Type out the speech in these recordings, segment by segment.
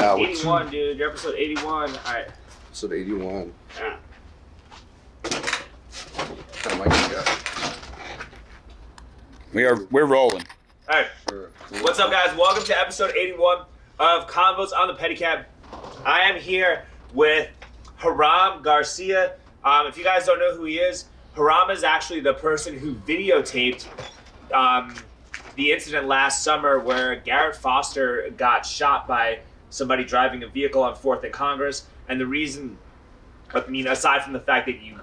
81, dude. You're episode 81. All right. Episode 81. Yeah. We're rolling. All right. Sure. What's up, guys? Welcome to episode 81 of Convos on the Pedicab. I am here with Hiram Garcia. If you guys don't know who he is, Hiram is actually the person who videotaped the incident last summer where Garrett Foster got shot by somebody driving a vehicle on 4th and Congress. And the reason, aside from the fact that you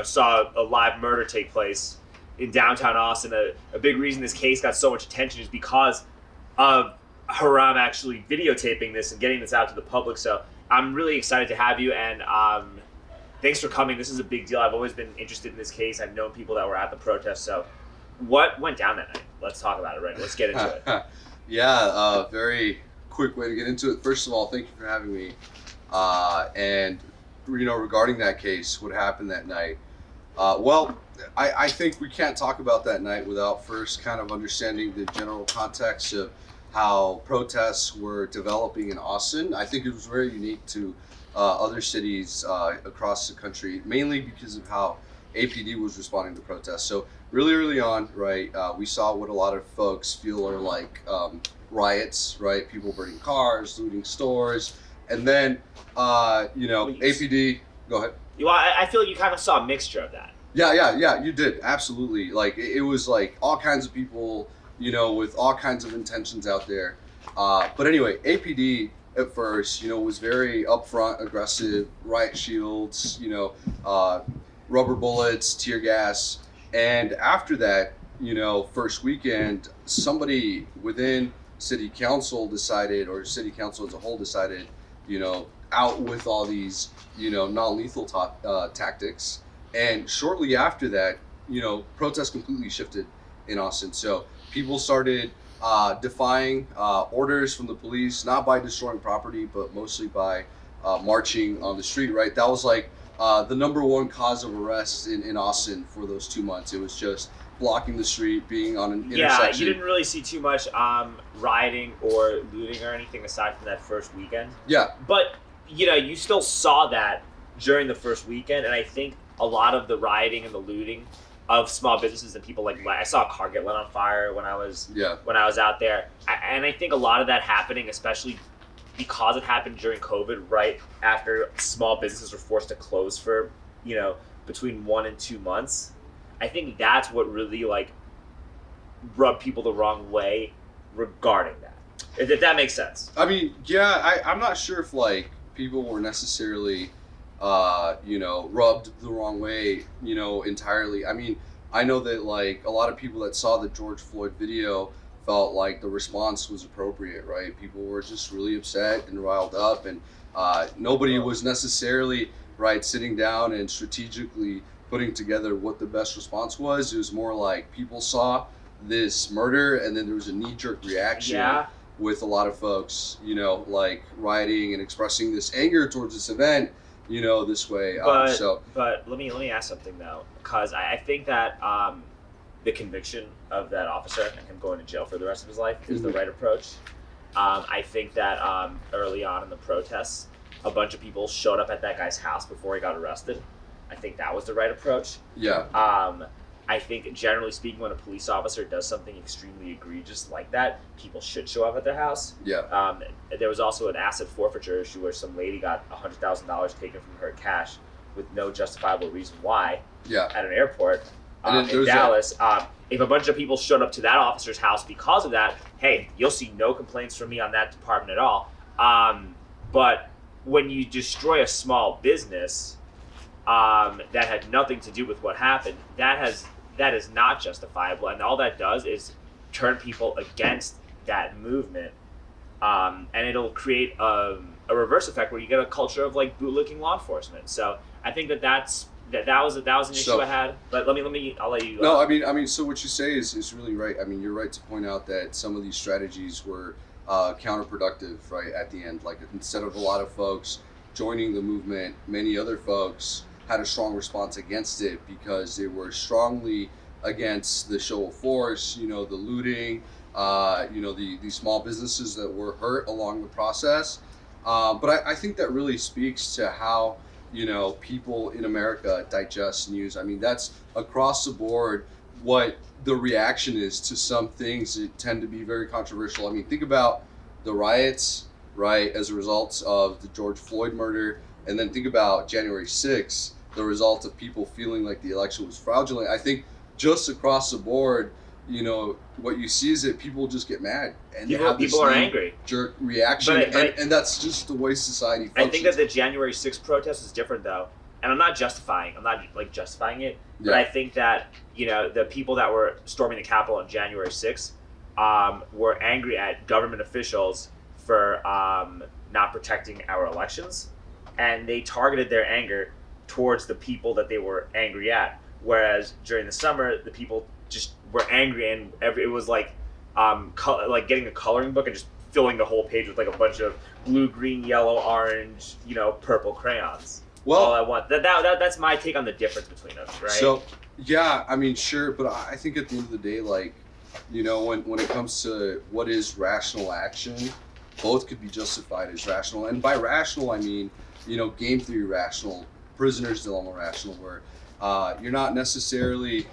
saw a live murder take place in downtown Austin, a big reason this case got so much attention is because of Hiram actually videotaping this and getting this out to the public. So I'm really excited to have you, and thanks for coming. This is a big deal. I've always been interested in this case. I've known people that were at the protest. So what went down that night? Let's talk about it, right? Let's get into it. Yeah, very quick way to get into it. First of all, thank you for having me. And regarding that case, what happened that night? I think we can't talk about that night without first kind of understanding the general context of how protests were developing in Austin. I think it was very unique to other cities across the country, mainly because of how APD was responding to protests. So really early on, right, we saw what a lot of folks feel are like riots, right? People burning cars, looting stores, and then, APD, go ahead. I feel like you kind of saw a mixture of that. Yeah, you did, absolutely. Like, it was like all kinds of people, with all kinds of intentions out there. But anyway, APD at first, was very upfront, aggressive, riot shields, rubber bullets, tear gas. And after that, first weekend, somebody within city council decided, or city council as a whole decided, out with all these, non-lethal tactics. And shortly after that, protests completely shifted in Austin. So people started defying orders from the police, not by destroying property, but mostly by marching on the street, right? That was like the number one cause of arrest in Austin for those 2 months. It was just blocking the street, being on an intersection. Yeah, you didn't really see too much rioting or looting or anything aside from that first weekend. Yeah. But, you still saw that during the first weekend, and I think a lot of the rioting and the looting of small businesses and people, like, I saw a car get lit on fire when I was out there. And I think a lot of that happening, especially because it happened during COVID, right after small businesses were forced to close for, between 1 and 2 months. I think that's what really, rubbed people the wrong way regarding that. If that makes sense. I mean, yeah, I'm not sure if, people were necessarily, rubbed the wrong way, entirely. I mean, I know that, a lot of people that saw the George Floyd video felt like the response was appropriate, right? People were just really upset and riled up, and nobody was necessarily, right, sitting down and strategically putting together what the best response was. It was more like people saw this murder, and then there was a knee-jerk reaction with a lot of folks, rioting and expressing this anger towards this event, this way. But let me ask something though, because I think that the conviction of that officer and him going to jail for the rest of his life is the right approach. I think that early on in the protests, a bunch of people showed up at that guy's house before he got arrested. I think that was the right approach. Yeah. I think, generally speaking, when a police officer does something extremely egregious like that, people should show up at their house. Yeah. There was also an asset forfeiture issue where some lady got $100,000 taken from her cash with no justifiable reason why at an airport in Dallas. If a bunch of people showed up to that officer's house because of that, hey, you'll see no complaints from me on that department at all. But when you destroy a small business that had nothing to do with what happened, that is not justifiable, and all that does is turn people against that movement, and it'll create a reverse effect where you get a culture of bootlicking law enforcement. So I think that was an issue I had. But I'll let you. No, I mean, so what you say is really right. I mean, you're right to point out that some of these strategies were counterproductive, right? At the end, instead of a lot of folks joining the movement, many other folks had a strong response against it because they were strongly against the show of force, the looting, the small businesses that were hurt along the process. But I think that really speaks to how, people in America digest news. I mean, that's across the board what the reaction is to some things that tend to be very controversial. I mean, think about the riots, right, as a result of the George Floyd murder, and then think about January 6th, the result of people feeling like the election was fraudulent. I think just across the board, what you see is that people just get mad and people are angry. Jerk reaction, and that's just the way society functions. I think that the January 6th protest is different, though, and I'm not justifying it, but I think that the people that were storming the Capitol on January 6th were angry at government officials for not protecting our elections, and they targeted their anger towards the people that they were angry at. Whereas during the summer, the people just were angry, and it was like getting a coloring book and just filling the whole page with like a bunch of blue, green, yellow, orange, purple crayons. Well, all I want. That's my take on the difference between us, right? So, yeah, I mean, sure, but I think at the end of the day, like, when it comes to what is rational action, both could be justified as rational. And by rational, I mean, game theory rational, prisoner's dilemma rational, where you're not necessarily,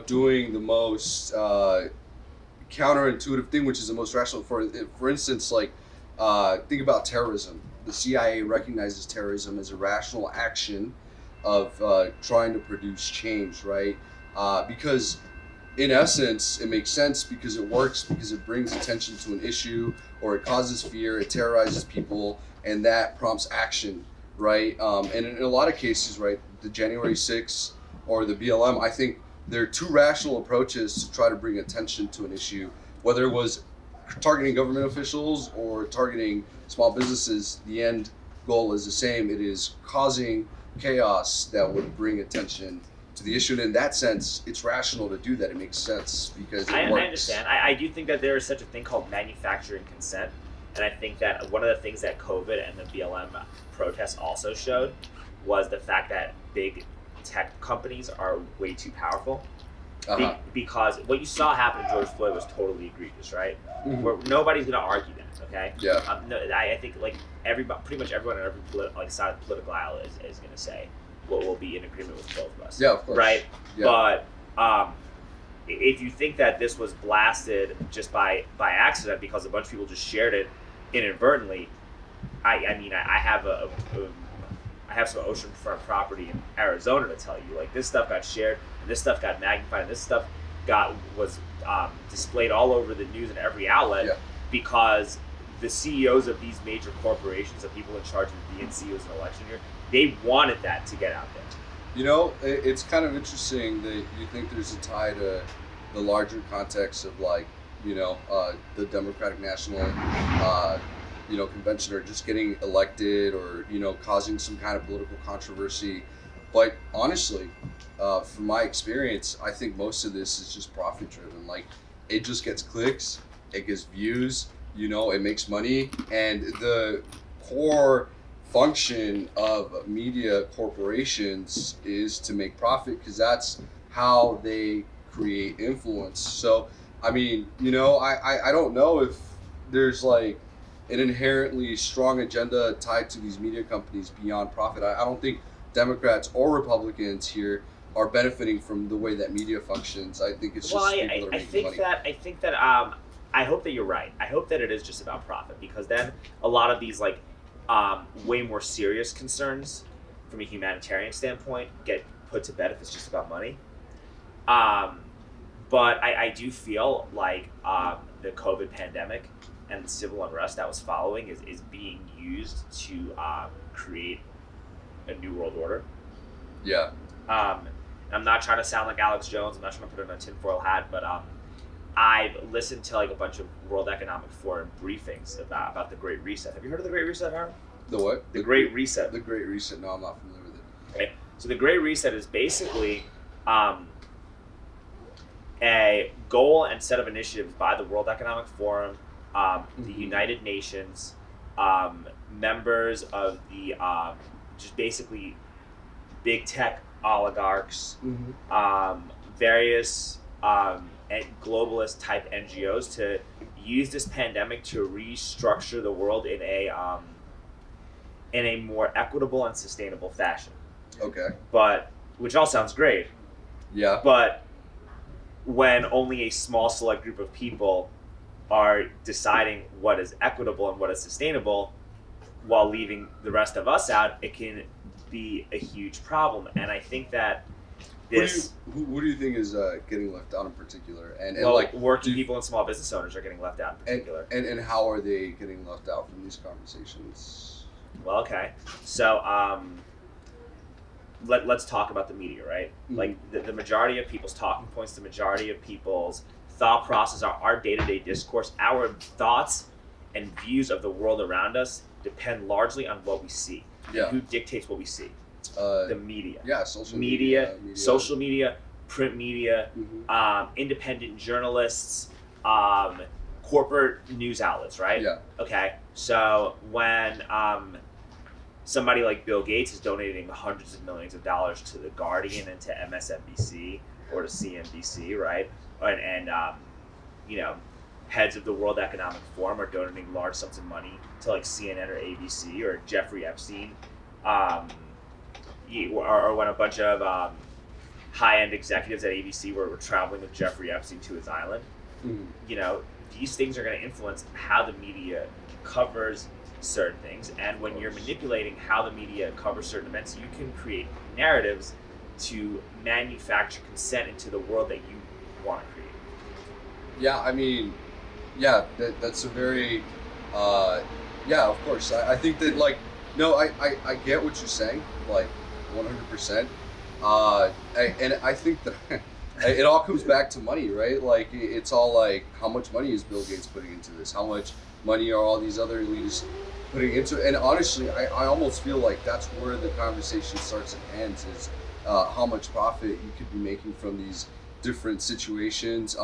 doing the most counterintuitive thing, which is the most rational. For instance, like, think about terrorism. The CIA recognizes terrorism as a rational action of trying to produce change, right? Because in essence, it makes sense because it works, because it brings attention to an issue, or it causes fear, it terrorizes people, and that prompts action, right? And in a lot of cases, right, the January 6th or the BLM, I think there are two rational approaches to try to bring attention to an issue, whether it was targeting government officials or targeting small businesses. The end goal is the same. It is causing chaos that would bring attention to the issue. And in that sense, it's rational to do that. It makes sense because it works. I understand. I do think that there is such a thing called manufacturing consent. And I think that one of the things that COVID and the BLM protests also showed was the fact that big tech companies are way too powerful. Because what you saw happen to George Floyd was totally egregious, right? Mm-hmm. Where nobody's going to argue that, okay? Yeah. I think like pretty much everyone on every side of the political aisle is going to say what will be in agreement with both of us. Yeah, of course. Right? Yeah. But if you think that this was blasted just by accident because a bunch of people just shared it inadvertently, I mean I have some oceanfront property in Arizona to tell you, like, this stuff got shared, and this stuff got magnified, and this stuff was displayed all over the news and every outlet because the CEOs of these major corporations, the people in charge of being CEOs in election year, they wanted that to get out there. It's kind of interesting that you think there's a tie to the larger context of, like, the Democratic National convention, or just getting elected, or causing some kind of political controversy. But honestly, from my experience, I think most of this is just profit driven. Like, it just gets clicks, it gets views, it makes money, and the core function of media corporations is to make profit, because that's how they create influence. So I mean, I don't know if there's like an inherently strong agenda tied to these media companies beyond profit. I don't think Democrats or Republicans here are benefiting from the way that media functions. I think it's just people that are making money. I think that I hope that you're right. I hope that it is just about profit, because then a lot of these like way more serious concerns from a humanitarian standpoint get put to bed if it's just about money. But I do feel like the COVID pandemic and the civil unrest that was following is being used to create a new world order. Yeah. I'm not trying to sound like Alex Jones. I'm not trying to put on a tinfoil hat, but I've listened to like a bunch of World Economic Forum briefings about the Great Reset. Have you heard of the Great Reset, Hiram? The what? The Great Reset. The Great Reset. No, I'm not familiar with it. Okay. So the Great Reset is basically a goal and set of initiatives by the World Economic Forum, the United Nations, members of the just basically big tech oligarchs, various globalist type NGOs to use this pandemic to restructure the world in a in a more equitable and sustainable fashion. Okay. But, which all sounds great, Yeah. but when only a small select group of people are deciding what is equitable and what is sustainable while leaving the rest of us out, it can be a huge problem. And I think that this... What do you think is getting left out in particular? And well, like working people and small business owners are getting left out in particular. And how are they getting left out from these conversations? Well, okay. So let's talk about the media, right? Mm-hmm. Like the majority of people's talking points, the majority of people's thought process, our day-to-day discourse, our thoughts and views of the world around us depend largely on what we see. Yeah. Who dictates what we see? The media. Yeah, social media. Social media, print media, independent journalists, corporate news outlets, right? Yeah. Okay. So when somebody like Bill Gates is donating hundreds of millions of dollars to The Guardian and to MSNBC or to CNBC, right? And you know, heads of the World Economic Forum are donating large sums of money to like CNN or ABC or Jeffrey Epstein, or when a bunch of high-end executives at ABC were traveling with Jeffrey Epstein to his island. You know, these things are going to influence how the media covers certain things, and when you're manipulating how the media covers certain events, you can create narratives to manufacture consent into the world that you want to create. Yeah, I mean, yeah, that's a very, yeah, of course. I think that, like, no, I get what you're saying, like, 100%. And I think that it all comes back to money, right? Like, it's all like, how much money is Bill Gates putting into this? How much money are all these other elites putting into it? And honestly, I almost feel like that's where the conversation starts and ends, is how much profit you could be making from these different situations.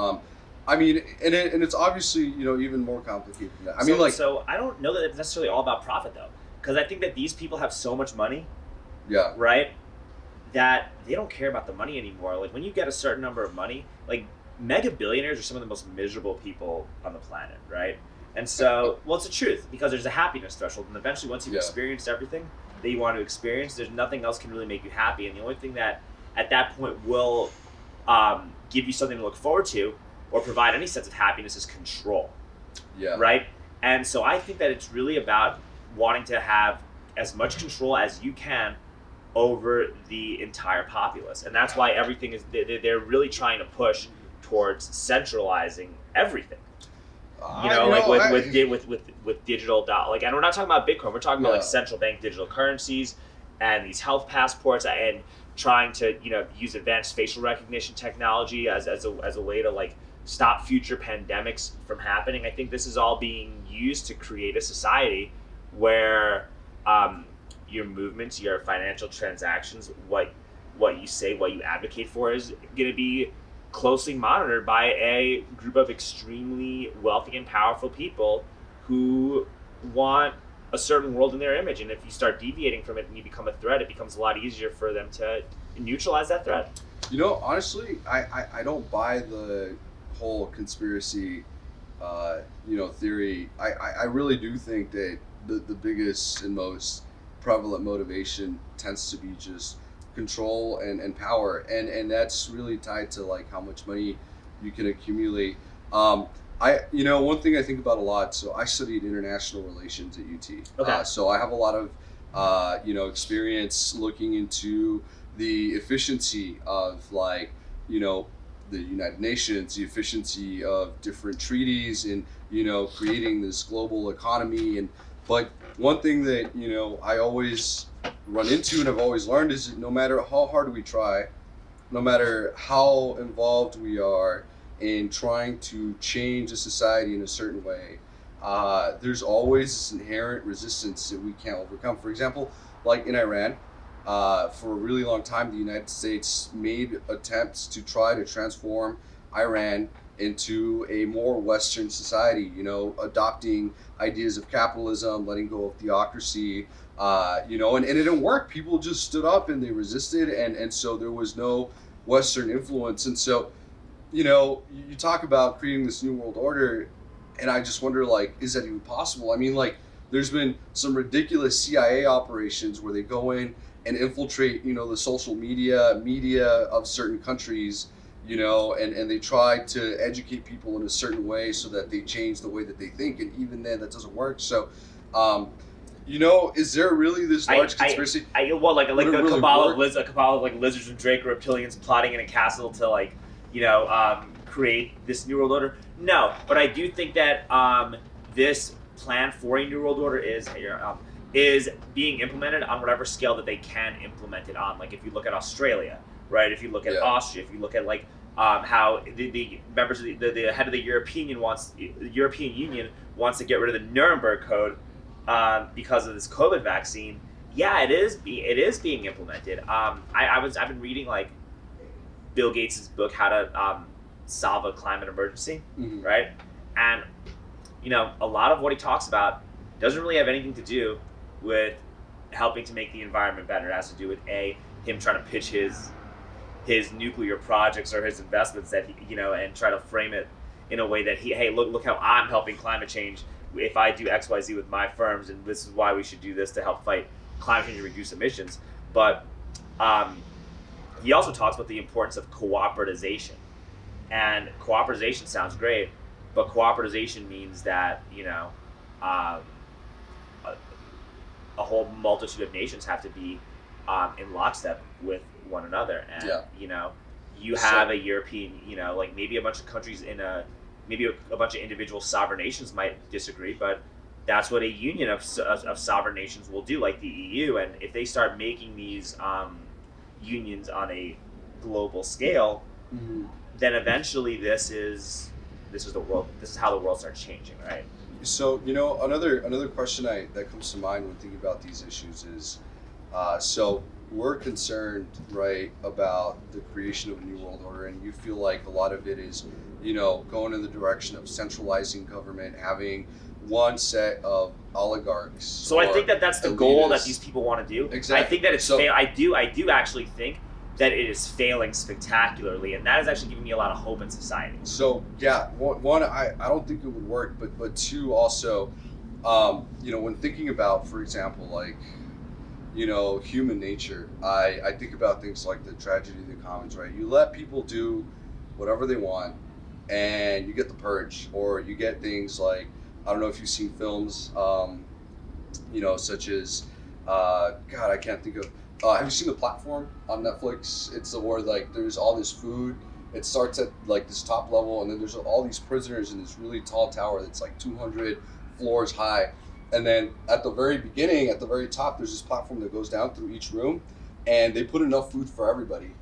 I mean, and it's obviously, you know, even more complicated than that. So I don't know that it's necessarily all about profit, though, because I think that these people have so much money, yeah, right, that they don't care about the money anymore. Like, when you get a certain number of money, like, mega billionaires are some of the most miserable people on the planet, right? And so, well, it's the truth, because there's a happiness threshold, and eventually, once you've experienced everything that you want to experience, there's nothing else can really make you happy, and the only thing that at that point will give you something to look forward to or provide any sense of happiness is control. Yeah. Right? And so I think that it's really about wanting to have as much control as you can over the entire populace. And that's why everything is, they're really trying to push towards centralizing everything. You know, with digital like, and we're not talking about Bitcoin, we're talking about like central bank digital currencies and these health passports and trying to, you know, use advanced facial recognition technology as a way to like stop future pandemics from happening. I think this is all being used to create a society where your movements, your financial transactions, what you say, what you advocate for is going to be closely monitored by a group of extremely wealthy and powerful people who want a certain world in their image. And if you start deviating from it and you become a threat, it becomes a lot easier for them to neutralize that threat. You know, honestly, I don't buy the whole conspiracy, theory. I really do think that the biggest and most prevalent motivation tends to be just control and power, and that's really tied to like how much money you can accumulate. One thing I think about a lot, so I studied international relations at UT. Okay. So I have a lot of experience looking into the efficiency of like, you know, the United Nations, the efficiency of different treaties, and, you know, creating this global economy. But one thing that, you know, I always run into and I've always learned is that no matter how hard we try, no matter how involved we are in trying to change a society in a certain way, there's always this inherent resistance that we can't overcome. For example, like in Iran, for a really long time, the United States made attempts to try to transform Iran into a more Western society, you know, adopting ideas of capitalism, letting go of theocracy, and it didn't work. People just stood up and they resisted, and so there was no Western influence. And so, you know, you talk about creating this new world order, and I just wonder, like, is that even possible? I mean, like, There's been some ridiculous CIA operations where they go in and infiltrate, the social media of certain countries, and they try to educate people in a certain way so that they change the way that they think. And even then, that doesn't work. So, is there really this large conspiracy? Like a really cabal of lizards and Draco reptilians plotting in a castle to create this new world order? No, but I do think that this plan for a new world order is being implemented on whatever scale that they can implement it on. Like if you look at Australia, right? If you look at Austria, if you look at how the members of the head of the European Union wants to get rid of the Nuremberg Code because of this COVID vaccine. Yeah, it is being implemented. I've been reading Bill Gates' book, How to Solve a Climate Emergency, mm-hmm. right? And a lot of what he talks about doesn't really have anything to do with helping to make the environment better. It has to do with him trying to pitch his nuclear projects or his investments that and try to frame it in a way that look how I'm helping climate change if I do XYZ with my firms, and this is why we should do this to help fight climate change and reduce emissions. But he also talks about the importance of cooperatization, and cooperatization sounds great, but cooperatization means that a whole multitude of nations have to be in lockstep with one another, and you have a European, maybe a bunch of countries maybe a bunch of individual sovereign nations might disagree, but that's what a union of sovereign nations will do, like the EU. And if they start making these unions on a global scale, mm-hmm. then eventually this is the world. This is how the world starts changing, right? So another question that comes to mind when thinking about these issues is, so we're concerned, right, about the creation of a new world order, and you feel like a lot of it is, going in the direction of centralizing government, having one set of oligarchs. So I think that's the goal that these people want to do. Exactly. I think that it's I do actually think that it is failing spectacularly, and that is actually giving me a lot of hope in society. So yeah, one, I don't think it would work, but two, also, when thinking about, for example, human nature, I think about things like the tragedy of the commons, right? You let people do whatever they want, and you get the purge, or you get things like, I don't know if you've seen films, such as, God, I can't think of. Have you seen The Platform on Netflix? It's the where there's all this food. It starts at this top level, and then there's all these prisoners in this really tall tower that's 200 floors high. And then at the very beginning, at the very top, there's this platform that goes down through each room, and they put enough food for everybody.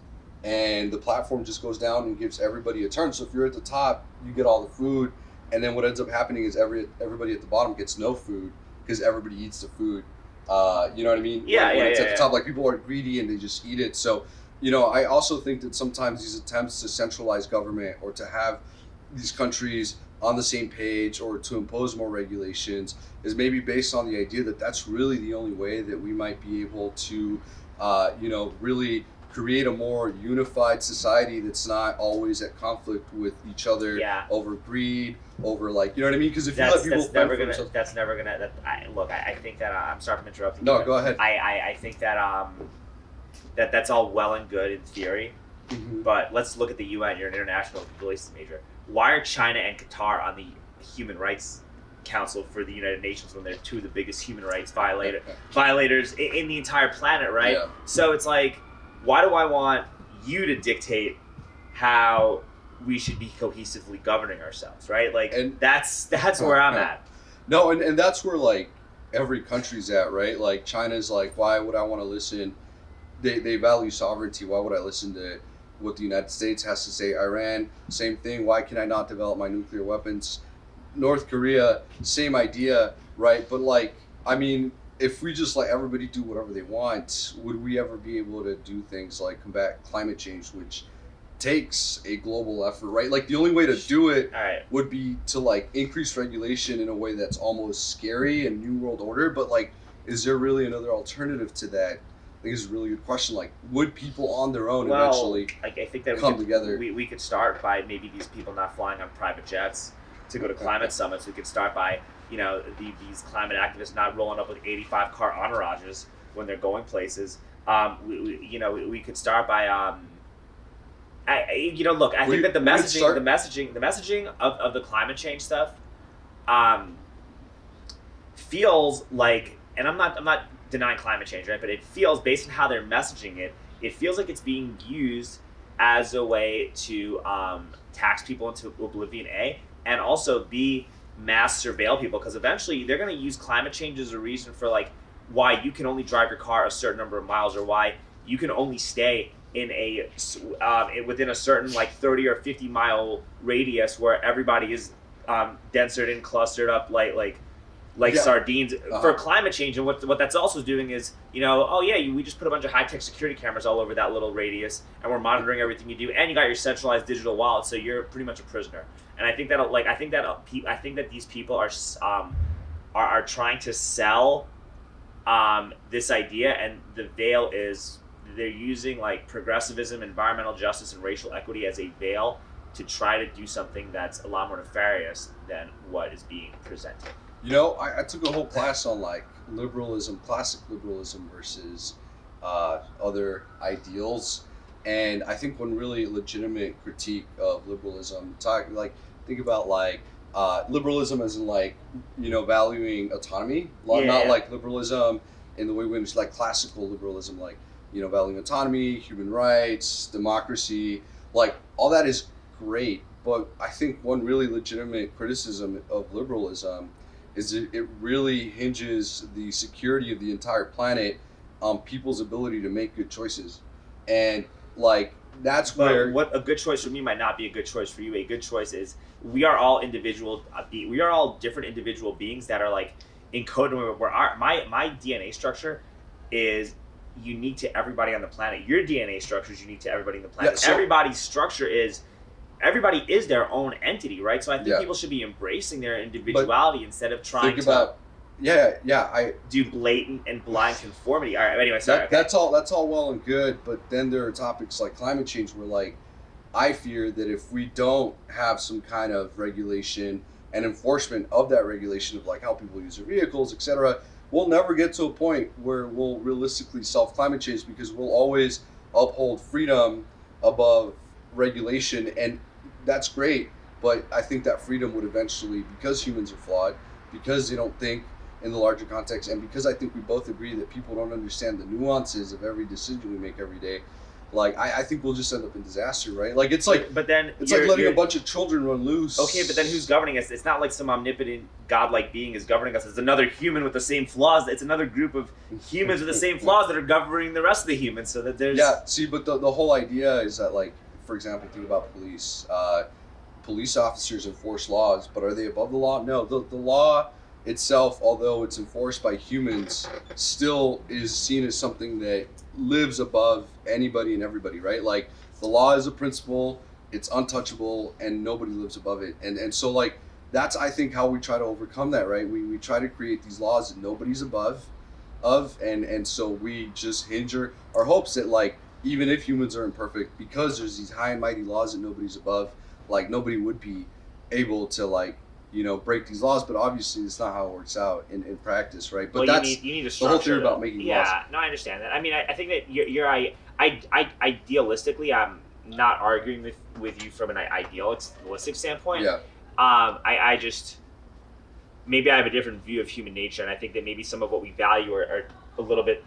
And the platform just goes down and gives everybody a turn. So if you're at the top, you get all the food, and then what ends up happening is everybody at the bottom gets no food because everybody eats the food. You know what I mean? When it's at the top, people are greedy and they just eat it. So, I also think that sometimes these attempts to centralize government or to have these countries on the same page or to impose more regulations is maybe based on the idea that that's really the only way that we might be able to, really create a more unified society that's not always at conflict with each other over greed, over you know what I mean? Because if you let people I think that I'm sorry for interrupting. No, go ahead. I think that that's all well and good in theory, mm-hmm. but let's look at the UN. You're an international relations major. Why are China and Qatar on the Human Rights Council for the United Nations when they're two of the biggest human rights violators in the entire planet, right? Yeah. So it's why do I want you to dictate how we should be cohesively governing ourselves, right? And that's where I'm at. No, and that's where every country's at, right? China's why would I want to listen? They value sovereignty. Why would I listen to what the United States has to say? Iran, same thing. Why can I not develop my nuclear weapons? North Korea, same idea, right? But if we just let everybody do whatever they want, would we ever be able to do things like combat climate change, which takes a global effort, right? The only way to do it would be to increase regulation in a way that's almost scary and New World Order. But is there really another alternative to that? I think it's a really good question. Would people on their own eventually I think that come together? We could start by maybe these people not flying on private jets to go to climate summits. We could start by these climate activists not rolling up with 85 car entourages when they're going places. We could start by look. I think that the messaging of the climate change stuff feels like, and I'm not denying climate change, right? But it feels, based on how they're messaging it, it feels like it's being used as a way to tax people into oblivion, and also B, mass surveil people, because eventually they're going to use climate change as a reason for like why you can only drive your car a certain number of miles, or why you can only stay in within a certain like 30 or 50 mile radius where everybody is denser and clustered up like sardines for climate change. And what that's also doing is, we just put a bunch of high-tech security cameras all over that little radius, and we're monitoring everything you do, and you got your centralized digital wallet, so you're pretty much a prisoner. And I think that these people are trying to sell this idea, and the veil is they're using like progressivism, environmental justice, and racial equity as a veil to try to do something that's a lot more nefarious than what is being presented. I took a whole class on like liberalism, classic liberalism versus other ideals, and I think one really legitimate critique of liberalism, think about like liberalism as in like valuing autonomy, not like liberalism in the way we understand like classical liberalism, like valuing autonomy, human rights, democracy, like all that is great. But I think one really legitimate criticism of liberalism is it really hinges the security of the entire planet on people's ability to make good choices. And like that's where what a good choice for me might not be a good choice for you. A good choice is we are all we are all different individual beings that are like encoded where my DNA structure is unique to everybody on the planet. Your DNA structure is unique to everybody on the planet. Everybody's structure is everybody is their own entity, right? So I think people should be embracing their individuality instead of trying to do blatant and blind conformity. All right, anyway, sorry. That's all well and good, but then there are topics like climate change where like I fear that if we don't have some kind of regulation and enforcement of that regulation of like how people use their vehicles, etc., we'll never get to a point where we'll realistically solve climate change, because we'll always uphold freedom above regulation, and that's great. But I think that freedom would eventually, because humans are flawed, because they don't think in the larger context, and because I think we both agree that people don't understand the nuances of every decision we make every day, like I think we'll just end up in disaster, right? Like it's like, but then it's like letting a bunch of children run loose. Okay, but then who's governing us? It's not like some omnipotent godlike being is governing us. It's another human with the same flaws. It's another group of humans with the same flaws that are governing the rest of the humans. So that there's but the whole idea is that, like, for example, think about police. Police officers enforce laws, but are they above the law? No, the law itself, although it's enforced by humans, still is seen as something that lives above anybody and everybody, right? Like, the law is a principle, it's untouchable, and nobody lives above it. And so, like, that's, I think, how we try to overcome that, right? We try to create these laws that nobody's above of, and so we just hinge our hopes that, like, even if humans are imperfect, because there's these high and mighty laws that nobody's above, like, nobody would be able to, like, break these laws. But obviously it's not how it works out in practice, right? But you need a structure. The whole theory about making laws. Yeah, no, I understand that. I mean, I think that you're idealistically, I'm not arguing with you from an idealistic standpoint. Yeah. I just, maybe I have a different view of human nature, and I think that maybe some of what we value are a little bit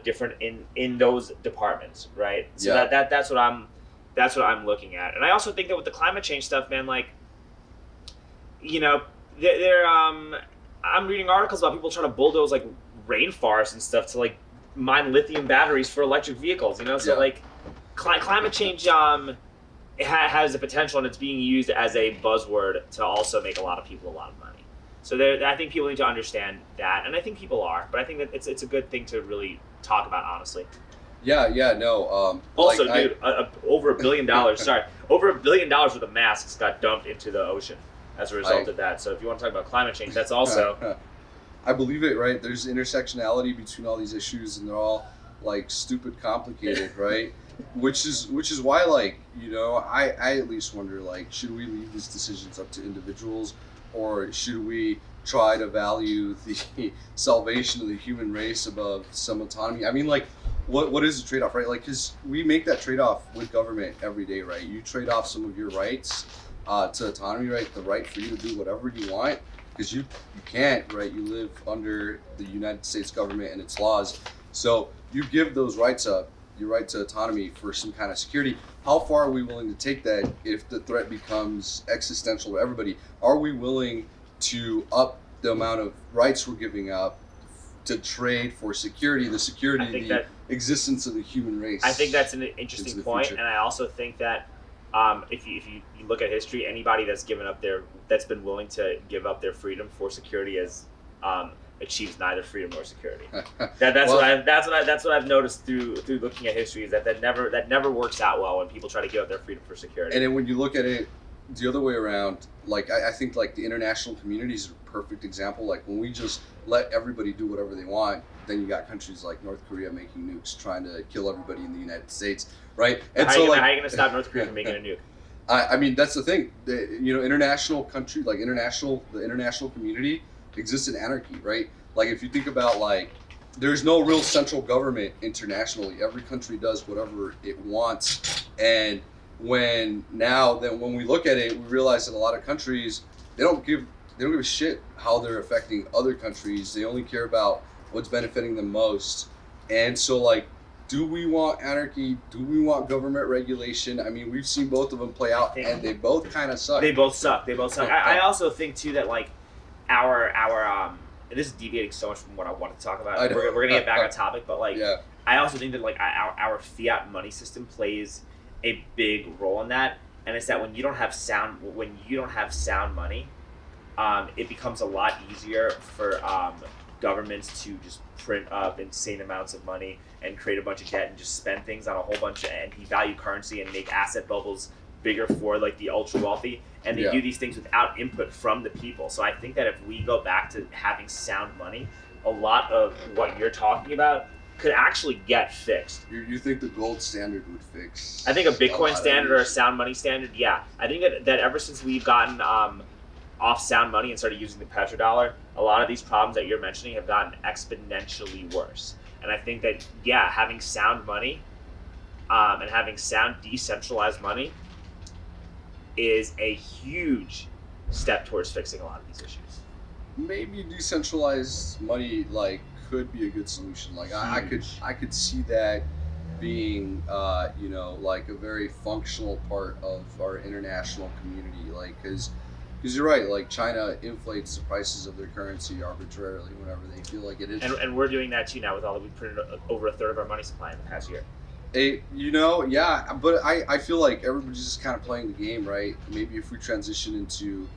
different in those departments, right? So that's what I'm looking at. And I also think that with the climate change stuff, man, like, I'm reading articles about people trying to bulldoze like rainforests and stuff to like mine lithium batteries for electric vehicles. So like climate change has the potential, and it's being used as a buzzword to also make a lot of people a lot of money. So I think people need to understand that, and I think people are. But I think that it's a good thing to really talk about, honestly. No. Also, dude, over $1 billion. Sorry, over $1 billion worth of masks got dumped into the ocean as a result of that. So if you want to talk about climate change, that's also... I believe it, right? There's intersectionality between all these issues, and they're all, like, stupid complicated, right? Which is why, like, I at least wonder, like, should we leave these decisions up to individuals, or should we try to value the salvation of the human race above some autonomy. I mean, like, what is the trade-off, right? Like, because we make that trade-off with government every day, right? You trade off some of your rights to autonomy, right? The right for you to do whatever you want, because you can't, right? You live under the United States government and its laws. So you give those rights up, your right to autonomy, for some kind of security. How far are we willing to take that if the threat becomes existential to everybody? Are we willing to up the amount of rights we're giving up to trade for security, the existence of the human race? I think that's an interesting point, future. And I also think that if you look at history, anybody that's been willing to give up their freedom for security has achieves neither freedom nor security. That's what I've noticed through looking at history, is that never works out well when people try to give up their freedom for security. And then when you look at it the other way around, like I think like the international community is a perfect example. Like when we just let everybody do whatever they want, then you got countries like North Korea making nukes, trying to kill everybody in the United States, right? And how are you going to stop North Korea from making a nuke? I mean, that's the thing. International country, like the international community exists in anarchy, right? Like if you think about, like, there's no real central government internationally. Every country does whatever it wants. And when we look at it, we realize that a lot of countries, they don't give a shit how they're affecting other countries. They only care about what's benefiting them most. And so, like, do we want anarchy? Do we want government regulation? I mean, we've seen both of them play out, and they both kind of suck. They both suck. I also think too that, like, our and this is deviating so much from what I want to talk about. We're gonna get back on topic, but like, yeah. I also think that, like, our fiat money system plays a big role in that, and it's that when you don't have sound money, it becomes a lot easier for governments to just print up insane amounts of money and create a bunch of debt and just spend things on a whole bunch and devalue currency and make asset bubbles bigger for, like, the ultra wealthy, and they do these things without input from the people. So I think that if we go back to having sound money, a lot of what you're talking about could actually get fixed. You think the gold standard would fix? I think a Bitcoin standard or a sound money standard, yeah. I think that ever since we've gotten off sound money and started using the petrodollar, a lot of these problems that you're mentioning have gotten exponentially worse. And I think that, yeah, having sound money and having sound decentralized money is a huge step towards fixing a lot of these issues. Maybe decentralized money, like, could be a good solution. Like, I could see that being like a very functional part of our international community, like, because you're right, like, China inflates the prices of their currency arbitrarily whenever they feel like it is. And we're doing that too now with all that. We printed over a third of our money supply in the past year. Yeah, but I feel like everybody's just kind of playing the game, right? Maybe if we transition into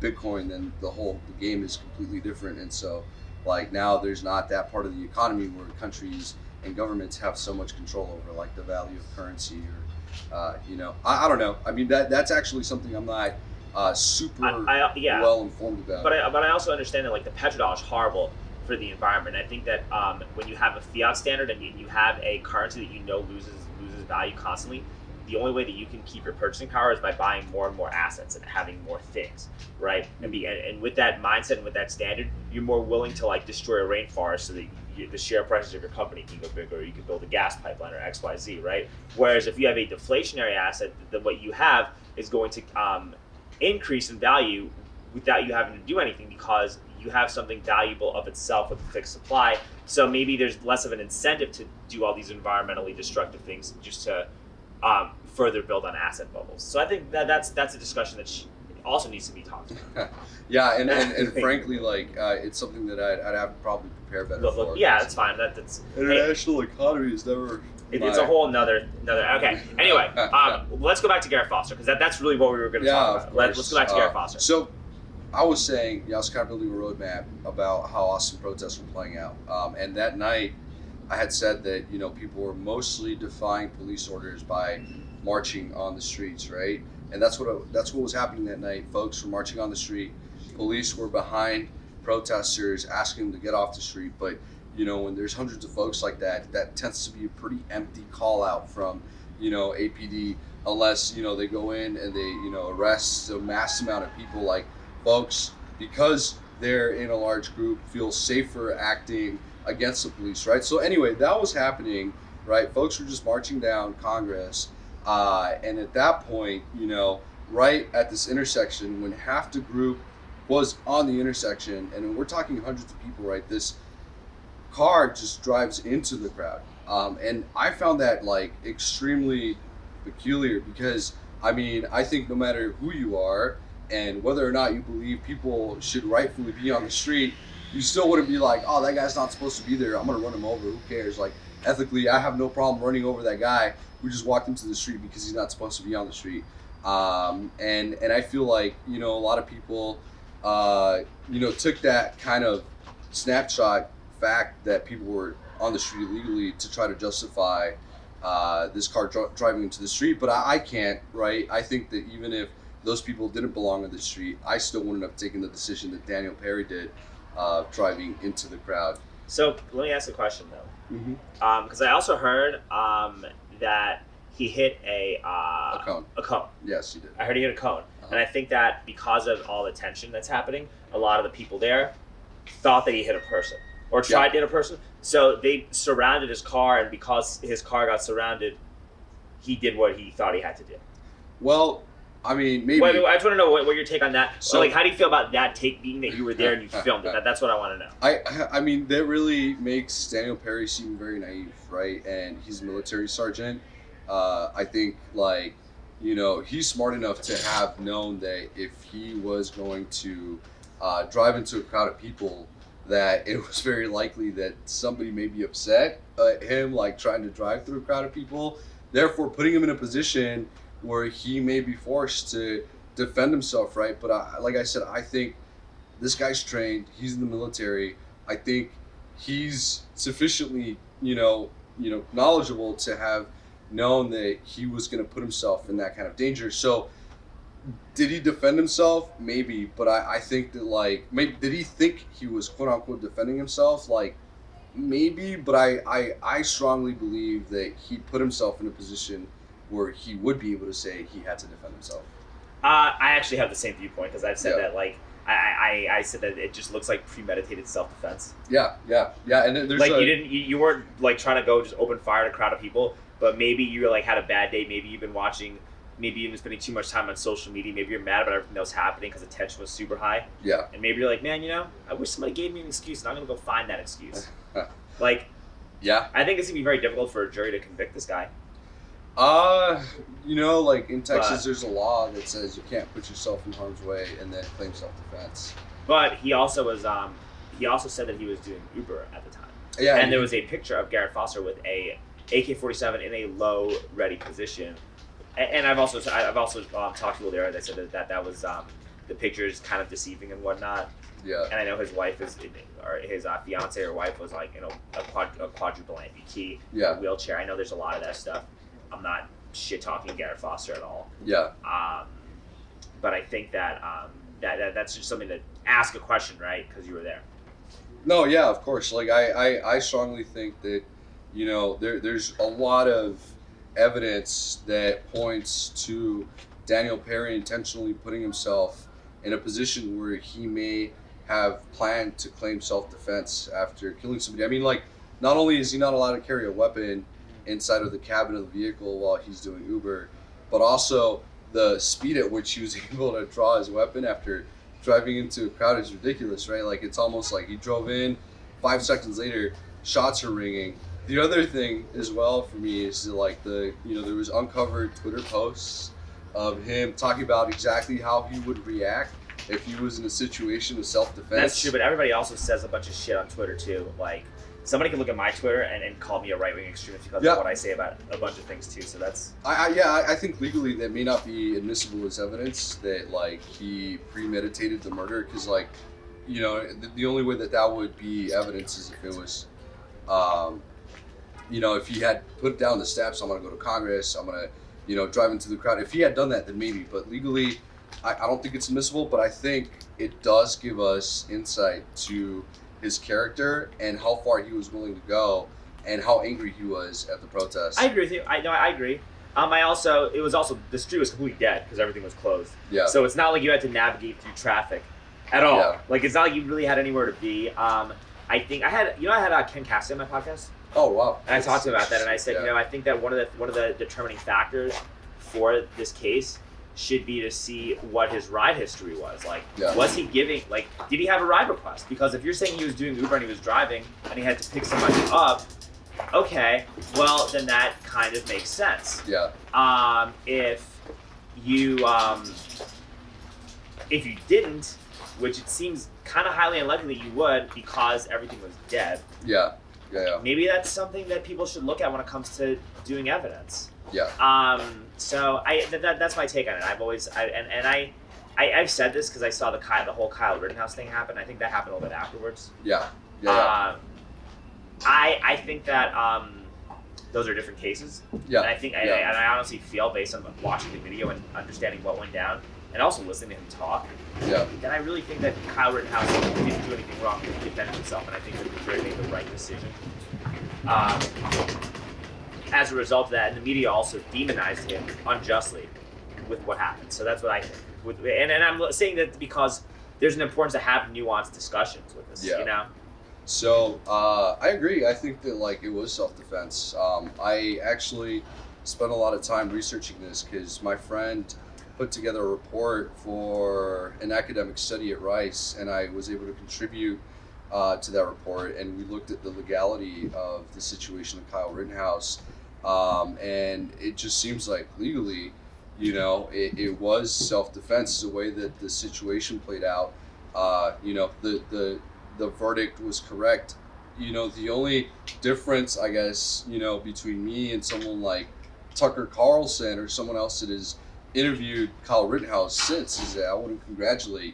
Bitcoin, then the game is completely different. And so, like, now there's not that part of the economy where countries and governments have so much control over, like, the value of currency, or I don't know. I mean, that's actually something I'm not super well informed about. But I also understand that, like, the petrodollar is horrible for the environment. I think that when you have a fiat standard and you have a currency that loses value constantly, the only way that you can keep your purchasing power is by buying more and more assets and having more things, right? And with that mindset and with that standard, you're more willing to, like, destroy a rainforest so that the share prices of your company can go bigger, or you can build a gas pipeline or XYZ, right? Whereas if you have a deflationary asset, then what you have is going to increase in value without you having to do anything, because you have something valuable of itself with a fixed supply. So maybe there's less of an incentive to do all these environmentally destructive things just to further build on asset bubbles. So I think that's a discussion that also needs to be talked about. Yeah, and frankly, like, it's something that I'd have to probably prepare better for. Yeah, that's fine. That's international economy is never. It's a whole another. Okay. Anyway, let's go back to Garrett Foster, because that's really what we were going to talk about. Let's go back to Garrett Foster. So, I was saying, I was kind of building a roadmap about how Austin protests were playing out. And that night, I had said that, people were mostly defying police orders by marching on the streets, right? And that's what was happening that night. Folks were marching on the street. Police were behind protesters, asking them to get off the street. But, when there's hundreds of folks like that, that tends to be a pretty empty call out from, APD, unless, they go in and they, arrest a mass amount of people. Like, folks, because they're in a large group feel safer acting against the police, right? So anyway, that was happening, right? Folks were just marching down Congress, and at that point, right at this intersection, when half the group was on the intersection, and we're talking hundreds of people, right? This car just drives into the crowd, and I found that like extremely peculiar because I think no matter who you are and whether or not you believe people should rightfully be on the street, you still wouldn't be like, oh, that guy's not supposed to be there, I'm gonna run him over, who cares? Like, ethically, I have no problem running over that guy who just walked into the street because he's not supposed to be on the street. And I feel like, a lot of people, took that kind of snapshot fact that people were on the street illegally to try to justify this car driving into the street. But I can't, right? I think that even if those people didn't belong on the street, I still wouldn't have taken the decision that Daniel Perry did, driving into the crowd. So let me ask a question though, Mm-hmm. because I also heard that he hit a cone. A cone. Yes, he did. I heard he hit a cone, and I think that because of all the tension that's happening, a lot of the people there thought that he hit a person or tried to hit a person. So they surrounded his car, and because his car got surrounded, he did what he thought he had to do. Well, maybe. Wait, I just want to know what your take on that. So, how do you feel about that take, being that you were there and you filmed it? That's what I want to know. That really makes Daniel Perry seem very naive, right? And he's a military sergeant. I think, he's smart enough to have known that if he was going to drive into a crowd of people, that it was very likely that somebody may be upset at him, trying to drive through a crowd of people, therefore putting him in a position where he may be forced to defend himself, right? But like I said, I think this guy's trained. He's in the military. I think he's sufficiently, knowledgeable to have known that he was going to put himself in that kind of danger. So did he defend himself? Maybe, but I think that maybe did he think he was quote unquote defending himself? Maybe, but I strongly believe that he put himself in a position where he would be able to say he had to defend himself. I actually have the same viewpoint because I've said that I said that it just looks like premeditated self-defense. Yeah, and then there's you weren't trying to go just open fire at a crowd of people, but maybe you had a bad day. Maybe you've been watching. Maybe you've been spending too much time on social media. Maybe you're mad about everything that was happening because the tension was super high. Yeah. And maybe you're like, man, I wish somebody gave me an excuse, and I'm gonna go find that excuse. Yeah. I think it's gonna be very difficult for a jury to convict this guy. In Texas, there's a law that says you can't put yourself in harm's way and then claim self-defense. But he also was, he also said that he was doing Uber at the time. Yeah. And there was a picture of Garrett Foster with a AK-47 in a low ready position. And I've also talked to people there that said that was the picture is kind of deceiving and whatnot. Yeah. And I know his wife or his fiance or wife was a quadruple amputee, yeah, wheelchair. I know there's a lot of that stuff. I'm not shit talking Garrett Foster at all. Yeah. But I think that that's just something to ask a question, right? Because you were there. No, yeah, of course. I strongly think that there's a lot of evidence that points to Daniel Perry intentionally putting himself in a position where he may have planned to claim self-defense after killing somebody. Not only is he not allowed to carry a weapon inside of the cabin of the vehicle while he's doing Uber, but also the speed at which he was able to draw his weapon after driving into a crowd is ridiculous, right? It's almost like he drove in, 5 seconds later, shots are ringing. The other thing as well for me is there was uncovered Twitter posts of him talking about exactly how he would react if he was in a situation of self-defense. That's true, but everybody also says a bunch of shit on Twitter too. Somebody can look at my Twitter and call me a right-wing extremist because of what I say about a bunch of things too. So that's. I think legally that may not be admissible as evidence that he premeditated the murder because the only way that would be evidence is if it was, if he had put down the steps, I'm gonna go to Congress, I'm gonna drive into the crowd. If he had done that, then maybe. But legally, I don't think it's admissible. But I think it does give us insight to his character and how far he was willing to go and how angry he was at the protest. I agree with you. I agree. The street was completely dead because everything was closed. Yeah. So it's not like you had to navigate through traffic at all. Yeah. Like it's not like you really had anywhere to be. I think I had Ken Cassidy on my podcast. Oh wow! And I talked to him about that, and I said, yeah. I think that one of the determining factors for this case should be to see what his ride history was. Like, was he giving, like, did he have a ride request? Because if you're saying he was doing Uber and he was driving and he had to pick somebody up, okay, well then that kind of makes sense. Yeah. If you didn't, which it seems kind of highly unlikely that you would because everything was dead. Yeah. Maybe that's something that people should look at when it comes to doing evidence. Yeah. So that's my take on it. I've said this because I saw the whole Kyle Rittenhouse thing happen. I think that happened a little bit afterwards. Yeah. I think that those are different cases. Yeah. And I think I honestly feel, based on watching the video and understanding what went down, and also listening to him talk, that I really think that Kyle Rittenhouse didn't do anything wrong to defend himself, and I think that the jury made the right decision. As a result of that, and the media also demonized him unjustly with what happened. So that's what I think. And I'm saying that because there's an importance to have nuanced discussions with this. So I agree. I think that it was self-defense. I actually spent a lot of time researching this because my friend put together a report for an academic study at Rice, and I was able to contribute to that report, and we looked at the legality of the situation of Kyle Rittenhouse, and it just seems like legally, it was self-defense. The way that the situation played out, the verdict was correct. The only difference, I guess, between me and someone like Tucker Carlson or someone else that has interviewed Kyle Rittenhouse since is that I want to congratulate,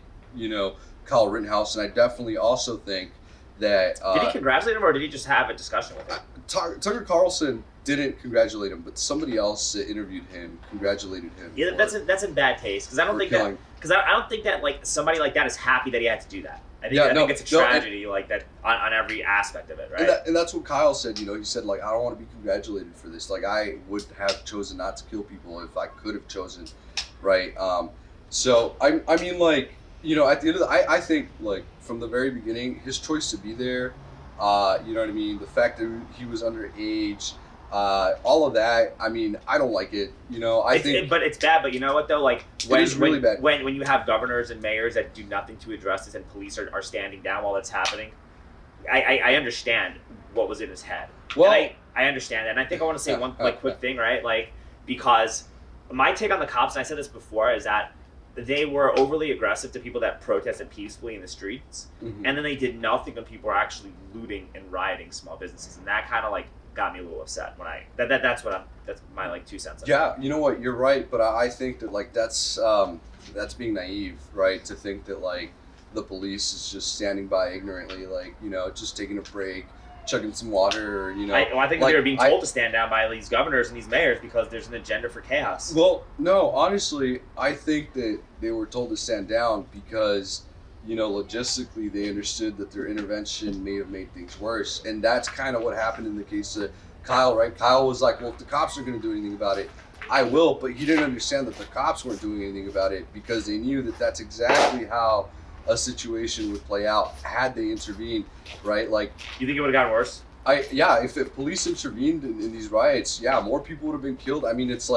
Kyle Rittenhouse, and I definitely also think that did he congratulate him, or did he just have a discussion with him? Tucker Carlson didn't congratulate him, but somebody else that interviewed him congratulated him. Yeah, that's in bad taste, because I don't think that like somebody like that is happy that he had to do that. I think it's a tragedy like that on every aspect of it, right? And that's what Kyle said. He said, I don't want to be congratulated for this. I would have chosen not to kill people if I could have chosen, right? So I mean, at the end of I think from the very beginning, his choice to be there, you know what I mean? The fact that he was underage, all of that. I mean, I don't like it. But it's bad. But you know what though? It is really bad. When you have governors and mayors that do nothing to address this, and police are standing down while it's happening, I understand what was in his head. Well, and I understand that, and I think I want to say one quick thing, right? Because my take on the cops, and I said this before, is that they were overly aggressive to people that protested peacefully in the streets, and then they did nothing when people were actually looting and rioting small businesses, and that kind of got me a little upset when that's my 2 cents. Yeah, you know what? You're right, but I think that that's being naive, right? To think that the police is just standing by ignorantly, just taking a break, chugging some water, I think they were being told to stand down by these governors and these mayors because there's an agenda for chaos. Well, no, honestly, I think that they were told to stand down because, logistically they understood that their intervention may have made things worse. And that's kind of what happened in the case of Kyle, right? Kyle was like, well, if the cops are going to do anything about it, I will. But he didn't understand that the cops weren't doing anything about it because they knew that that's exactly how a situation would play out had they intervened, right? You think it would have gotten worse? If police intervened in these riots, more people would have been killed. I mean, it's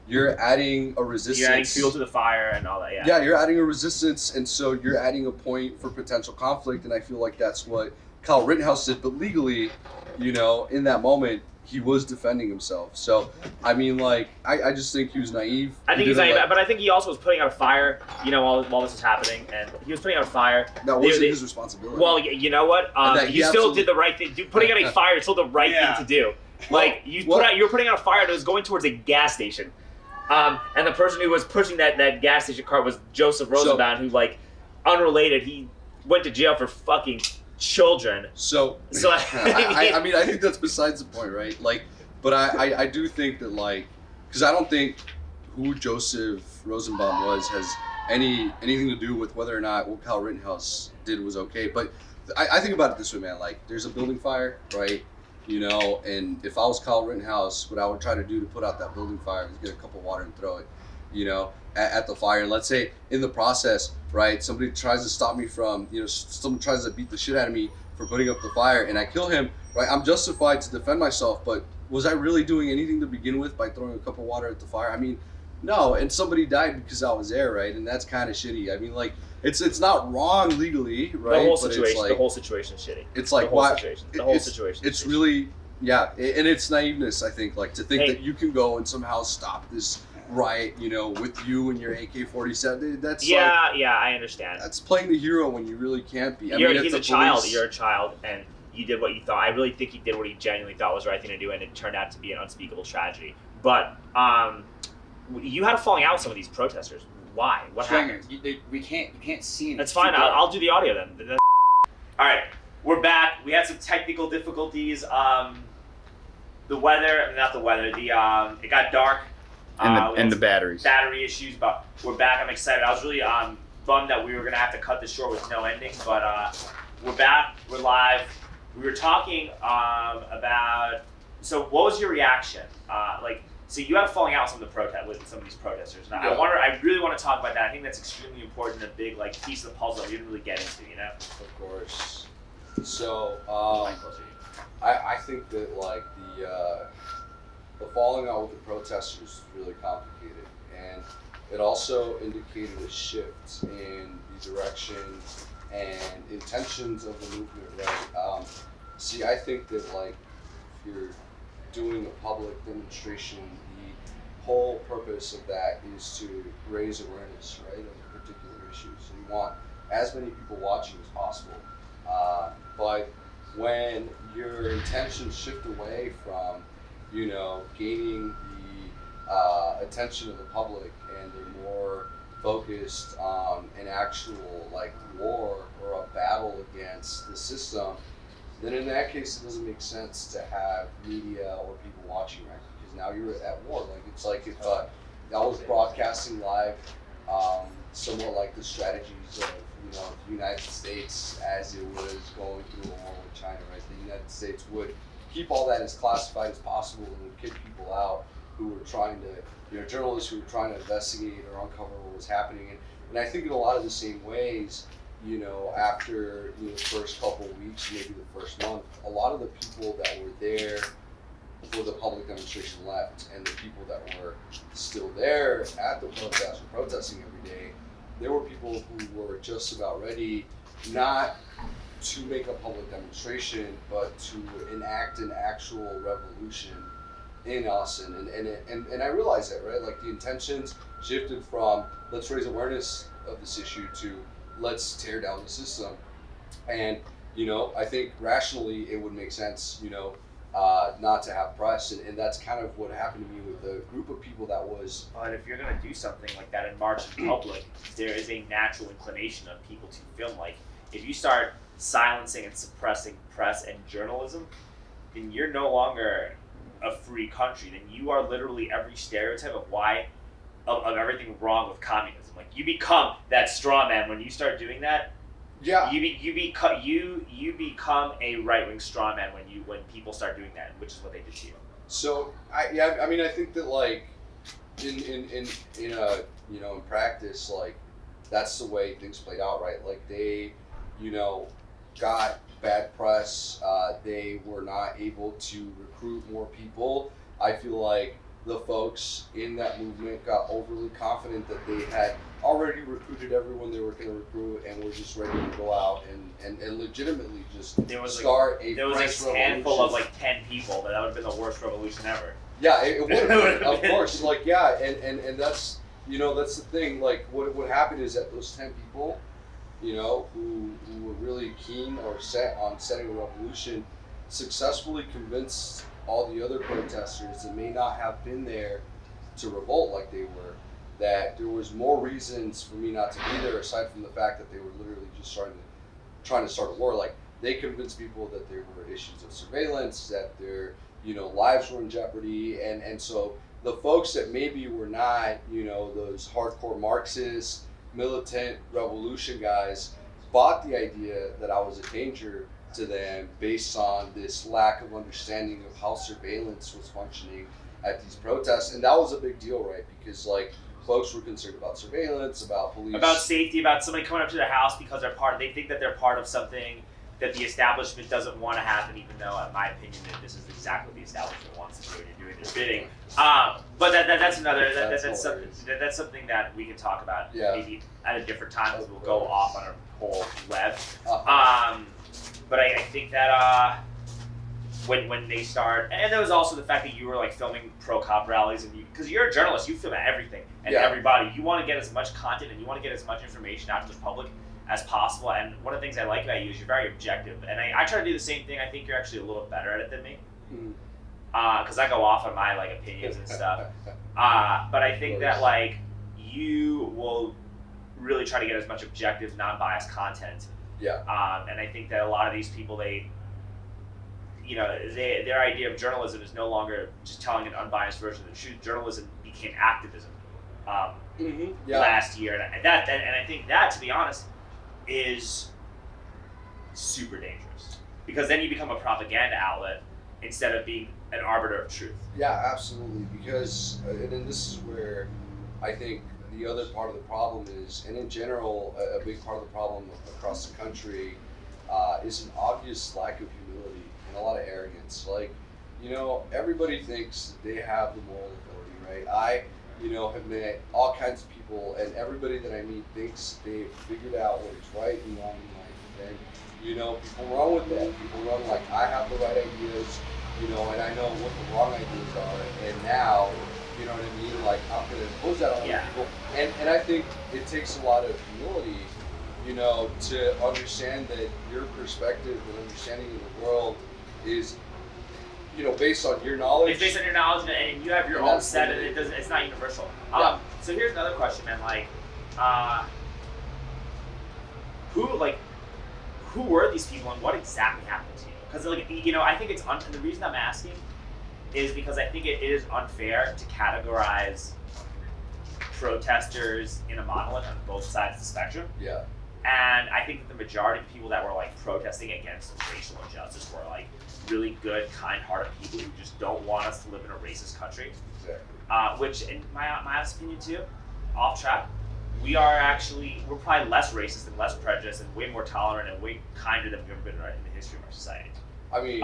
you're adding a resistance. You're adding fuel to the fire and all that, Yeah, you're adding a resistance, and so you're adding a point for potential conflict, and I feel like that's what Kyle Rittenhouse did. But legally, in that moment, he was defending himself. So, I mean, I just think he was naive. I think he's naive, but I think he also was putting out a fire, while this was happening, and he was putting out a fire. That wasn't his responsibility. Well, you know what? He still did the right thing. Putting out a fire is still the right thing to do. You're putting out a fire that was going towards a gas station. And the person who was pushing that gas station cart was Joseph Rosenbaum, who, unrelated, he went to jail for fucking children. So I mean, I think that's besides the point, right? But I do think that, because I don't think who Joseph Rosenbaum was has anything to do with whether or not what Kyle Rittenhouse did was okay. But I think about it this way, man. There's a building fire, right? And if I was Kyle Rittenhouse, what I would try to do to put out that building fire is get a cup of water and throw it. at the fire. And let's say in the process, right, somebody tries to stop me from, someone tries to beat the shit out of me for putting up the fire and I kill him, right? I'm justified to defend myself, but was I really doing anything to begin with by throwing a cup of water at the fire? I mean, no, and somebody died because I was there, right? And that's kind of shitty. I mean, like, it's not wrong legally, right? The whole situation is shitty. It's like, the whole situation. It's really, yeah, and it's naiveness, I think, like to think that you can go and somehow stop this riot, with you and your AK-47. That's I understand. That's playing the hero when you really can't be. He's a child. You're a child, and you did what you thought. I really think he did what he genuinely thought was the right thing to do, and it turned out to be an unspeakable tragedy. But you had a falling out with some of these protesters. Why? What happened? You can't see anything. That's fine. I'll do the audio then. All right, we're back. We had some technical difficulties. It got dark. And the batteries. Battery issues, but we're back. I'm excited. I was really bummed that we were gonna have to cut this short with no ending, but we're back. We're live. We were talking about. So, what was your reaction? So you had a falling out with some of these protesters. Now, Yeah. I really want to talk about that. I think that's extremely important, a big piece of the puzzle that we didn't really get into, Of course. So, I think that the falling out with the protesters is really complicated, and it also indicated a shift in the direction and intentions of the movement, right? I think that if you're doing a public demonstration, the whole purpose of that is to raise awareness, right, of particular issues. So you want as many people watching as possible. But when your intentions shift away from, gaining the attention of the public and they're more focused on an actual war or a battle against the system, then in that case it doesn't make sense to have media or people watching, right? Because now you're at war. It's like if I was broadcasting live, somewhat like the strategies of the United States as it was going through a war with China, right? The United States would keep all that as classified as possible and would kick people out who were trying to, journalists who were trying to investigate or uncover what was happening. And I think in a lot of the same ways, after the first couple of weeks, maybe the first month, a lot of the people that were there for the public demonstration left, and the people that were still there at the protest, protesting every day, there were people who were just about ready not to make a public demonstration, but to enact an actual revolution in Austin. And I realized that, right? The intentions shifted from let's raise awareness of this issue to let's tear down the system. And, I think rationally it would make sense, not to have press. And that's kind of what happened to me with the group of people that was. But if you're going to do something like that in March in public, there is a natural inclination of people to film. If you start silencing and suppressing press and journalism, then you're no longer a free country. Then you are literally every stereotype of everything wrong with communism. You become that straw man when you start doing that. Yeah. You become a right wing straw man when people start doing that, which is what they did to you. So I think that in practice, that's the way things played out, right? They, got bad press. They were not able to recruit more people. I feel like the folks in that movement got overly confident that they had already recruited everyone they were going to recruit and were just ready to go out and legitimately just start a there was fresh a handful revolution. of 10 people, but that would have been the worst revolution ever. Yeah, it would have been, of course. And that's that's the thing. What happened is that those 10 people, who were really keen or set on setting a revolution, successfully convinced all the other protesters that may not have been there to revolt like they were, that there was more reasons for me not to be there aside from the fact that they were literally just trying to start a war. They convinced people that there were issues of surveillance, that their lives were in jeopardy, and so the folks that maybe were not those hardcore Marxist militant revolution guys bought the idea that I was a danger to them based on this lack of understanding of how surveillance was functioning at these protests. And that was a big deal, right? Because folks were concerned about surveillance, about police, about safety, about somebody coming up to their house because they think that they're part of something that the establishment doesn't want to happen, even though, in my opinion, that this is exactly what the establishment wants to do and you're doing their bidding. But that's another, that's something that we can talk about maybe at a different time, because we'll go off on a whole web. But I think that when they start, and there was also the fact that you were like filming pro-cop rallies, and because you're a journalist, you film everything and everybody. You want to get as much content and you want to get as much information out to the public as possible. And one of the things I like about you is you're very objective, and I try to do the same thing. I think you're actually a little better at it than me, because I go off on my like opinions and stuff. But I think that like you will really try to get as much objective, non-biased content. And I think that a lot of these people, their idea of journalism is no longer just telling an unbiased version of the truth. Journalism became activism last year, and I think that, to be honest, is super dangerous, because then you become a propaganda outlet instead of being an arbiter of truth. Yeah, absolutely. Because, and then this is where I think the other part of the problem is, and in general, a big part of the problem across the country is an obvious lack of humility and a lot of arrogance. Like, everybody thinks that they have the moral authority, right? I have met all kinds of people, and everybody that I meet thinks they've figured out what is right and wrong in life. And, people run with that. People run like, I have the right ideas, and I know what the wrong ideas are. And now, you know what I mean? Like, I'm going to impose that on other people. And I think it takes a lot of humility, to understand that your perspective and understanding of the world is, based on your knowledge. It's based on your knowledge, and you have your own set, and it's not universal. So here's another question, man. Like, who were these people, and what exactly happened to you? Because, I think it's and the reason I'm asking is because I think it is unfair to categorize protesters in a monolith on both sides of the spectrum. Yeah. And I think that the majority of people that were like protesting against racial injustice were like really good, kind-hearted people who just don't want us to live in a racist country. Exactly. Which, in my honest opinion too, off track, we're probably less racist and less prejudiced and way more tolerant and way kinder than we've ever been in the history of our society. I mean,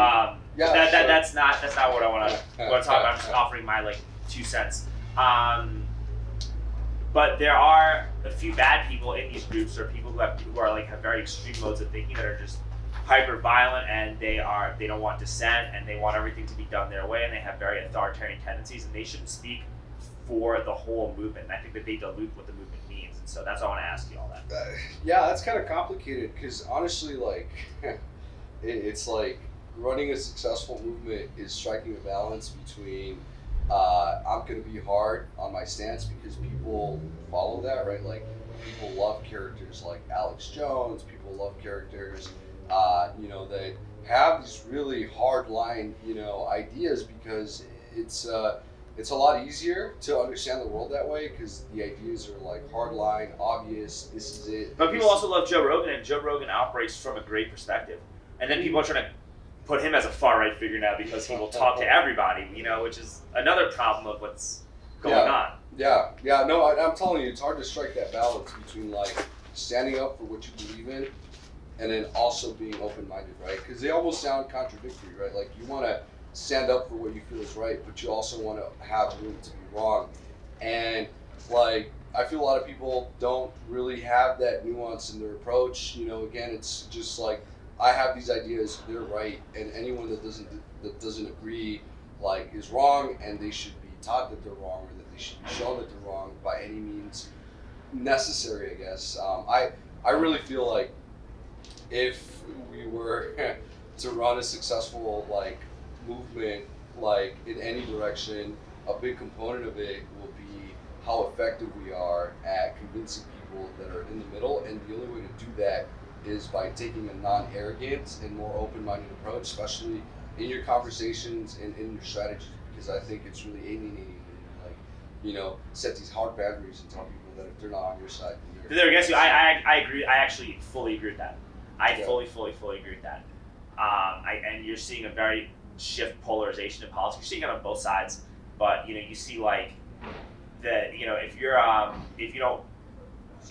that's not what I want to talk about. I'm just offering my like 2 cents. But there are a few bad people in these groups, or people who have very extreme modes of thinking that are just hyper violent, and they don't want dissent, and they want everything to be done their way, and they have very authoritarian tendencies, and they shouldn't speak for the whole movement. And I think that they dilute what the movement means, and so that's why I want to ask you all that. That's kind of complicated, because honestly, like, it's like running a successful movement is striking a balance between I'm going to be hard on my stance because people follow that, right? Like, people love characters like Alex Jones. People love characters, that have these really hard line, ideas, because it's a lot easier to understand the world that way, because the ideas are like hard line, obvious. This is it. But people also love Joe Rogan, and Joe Rogan operates from a great perspective. And then people are trying to put him as a far-right figure now because he will talk to everybody, which is another problem of what's going on. No, I'm telling you, it's hard to strike that balance between like standing up for what you believe in and then also being open-minded, right? Because they almost sound contradictory, right? Like, you want to stand up for what you feel is right, but you also want to have room to be wrong. And like, I feel a lot of people don't really have that nuance in their approach. Again, it's just like, I have these ideas, they're right, and anyone that doesn't agree, like, is wrong, and they should be taught that they're wrong, or that they should be shown that they're wrong by any means necessary, I guess. I really feel like if we were to run a successful like movement, like in any direction, a big component of it will be how effective we are at convincing people that are in the middle, and the only way to do that is by taking a non-arrogant and more open-minded approach, especially in your conversations and in your strategies, because I think it's really alienating when you set these hard boundaries and tell people that if they're not on your side, then There, I agree. I actually fully agree with that. I fully agree with that. And you're seeing a very shift polarization in politics. You're seeing it on both sides, but you see like that if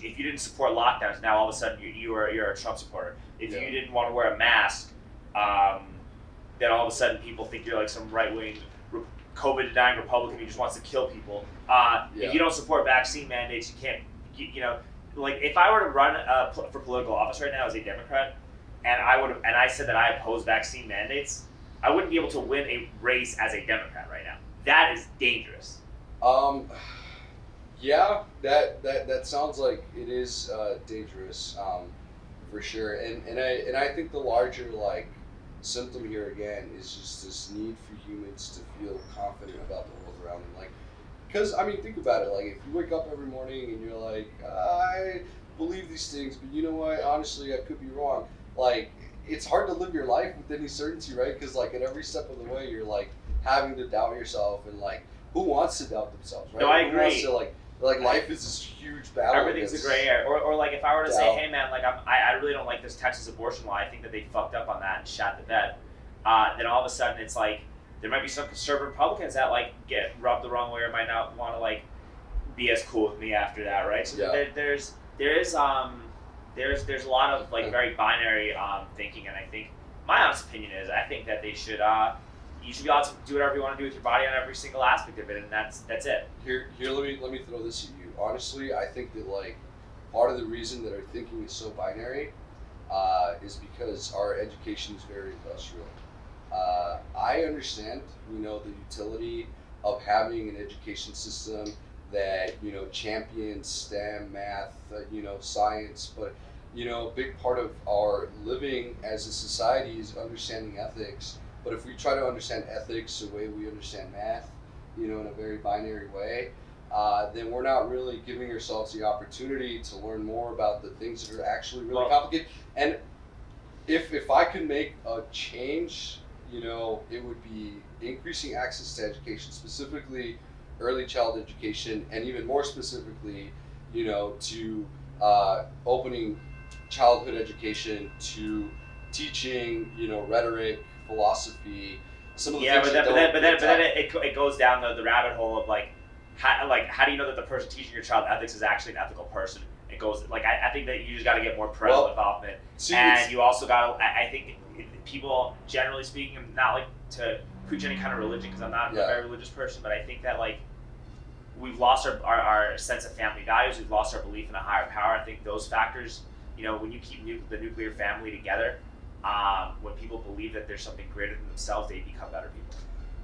you didn't support lockdowns, now all of a sudden you're a Trump supporter. If you didn't want to wear a mask, then all of a sudden people think you're like some right-wing COVID denying Republican who just wants to kill people. If you don't support vaccine mandates, you can't. Like if I were to run for political office right now as a Democrat, and I said that I oppose vaccine mandates, I wouldn't be able to win a race as a Democrat right now. That is dangerous. Yeah, that sounds like it is dangerous, for sure. And I think the larger symptom here again is just this need for humans to feel confident about the world around them. Like, because I mean, think about it. Like, if you wake up every morning and you're like, I believe these things, but you know what? Honestly, I could be wrong. Like, it's hard to live your life with any certainty, right? Because like at every step of the way, you're like having to doubt yourself, and like, who wants to doubt themselves, right? No, I agree. Who wants to, like life is this huge battle. Everything's a gray area. Or like if I were to say, hey man, like I really don't like this Texas abortion law. I think that they fucked up on that and shot the bed. Then all of a sudden it's like there might be some conservative Republicans that like get rubbed the wrong way or might not want to like be as cool with me after that, right? So there's a lot of like very binary thinking, and I think my honest opinion is I think that they should you should be able to do whatever you want to do with your body on every single aspect of it, and that's it. Here, let me throw this at you. Honestly, I think that like part of the reason that our thinking is so binary is because our education is very industrial. I understand, the utility of having an education system that champions STEM, math, science, but a big part of our living as a society is understanding ethics. But if we try to understand ethics the way we understand math, in a very binary way, then we're not really giving ourselves the opportunity to learn more about the things that are actually really complicated. And if I could make a change, it would be increasing access to education, specifically early child education, and even more specifically, to opening childhood education to teaching, rhetoric, philosophy, some of the things. But then it goes down the rabbit hole of how do you know that the person teaching your child ethics is actually an ethical person? It goes I think that you just got to get more parental involvement, and you also got to. I think people, generally speaking, I'm not like to preach any kind of religion because I'm not a very religious person, but I think that we've lost our sense of family values. We've lost our belief in a higher power. I think those factors, when you keep the nuclear family together. When people believe that there's something greater than themselves, they become better people.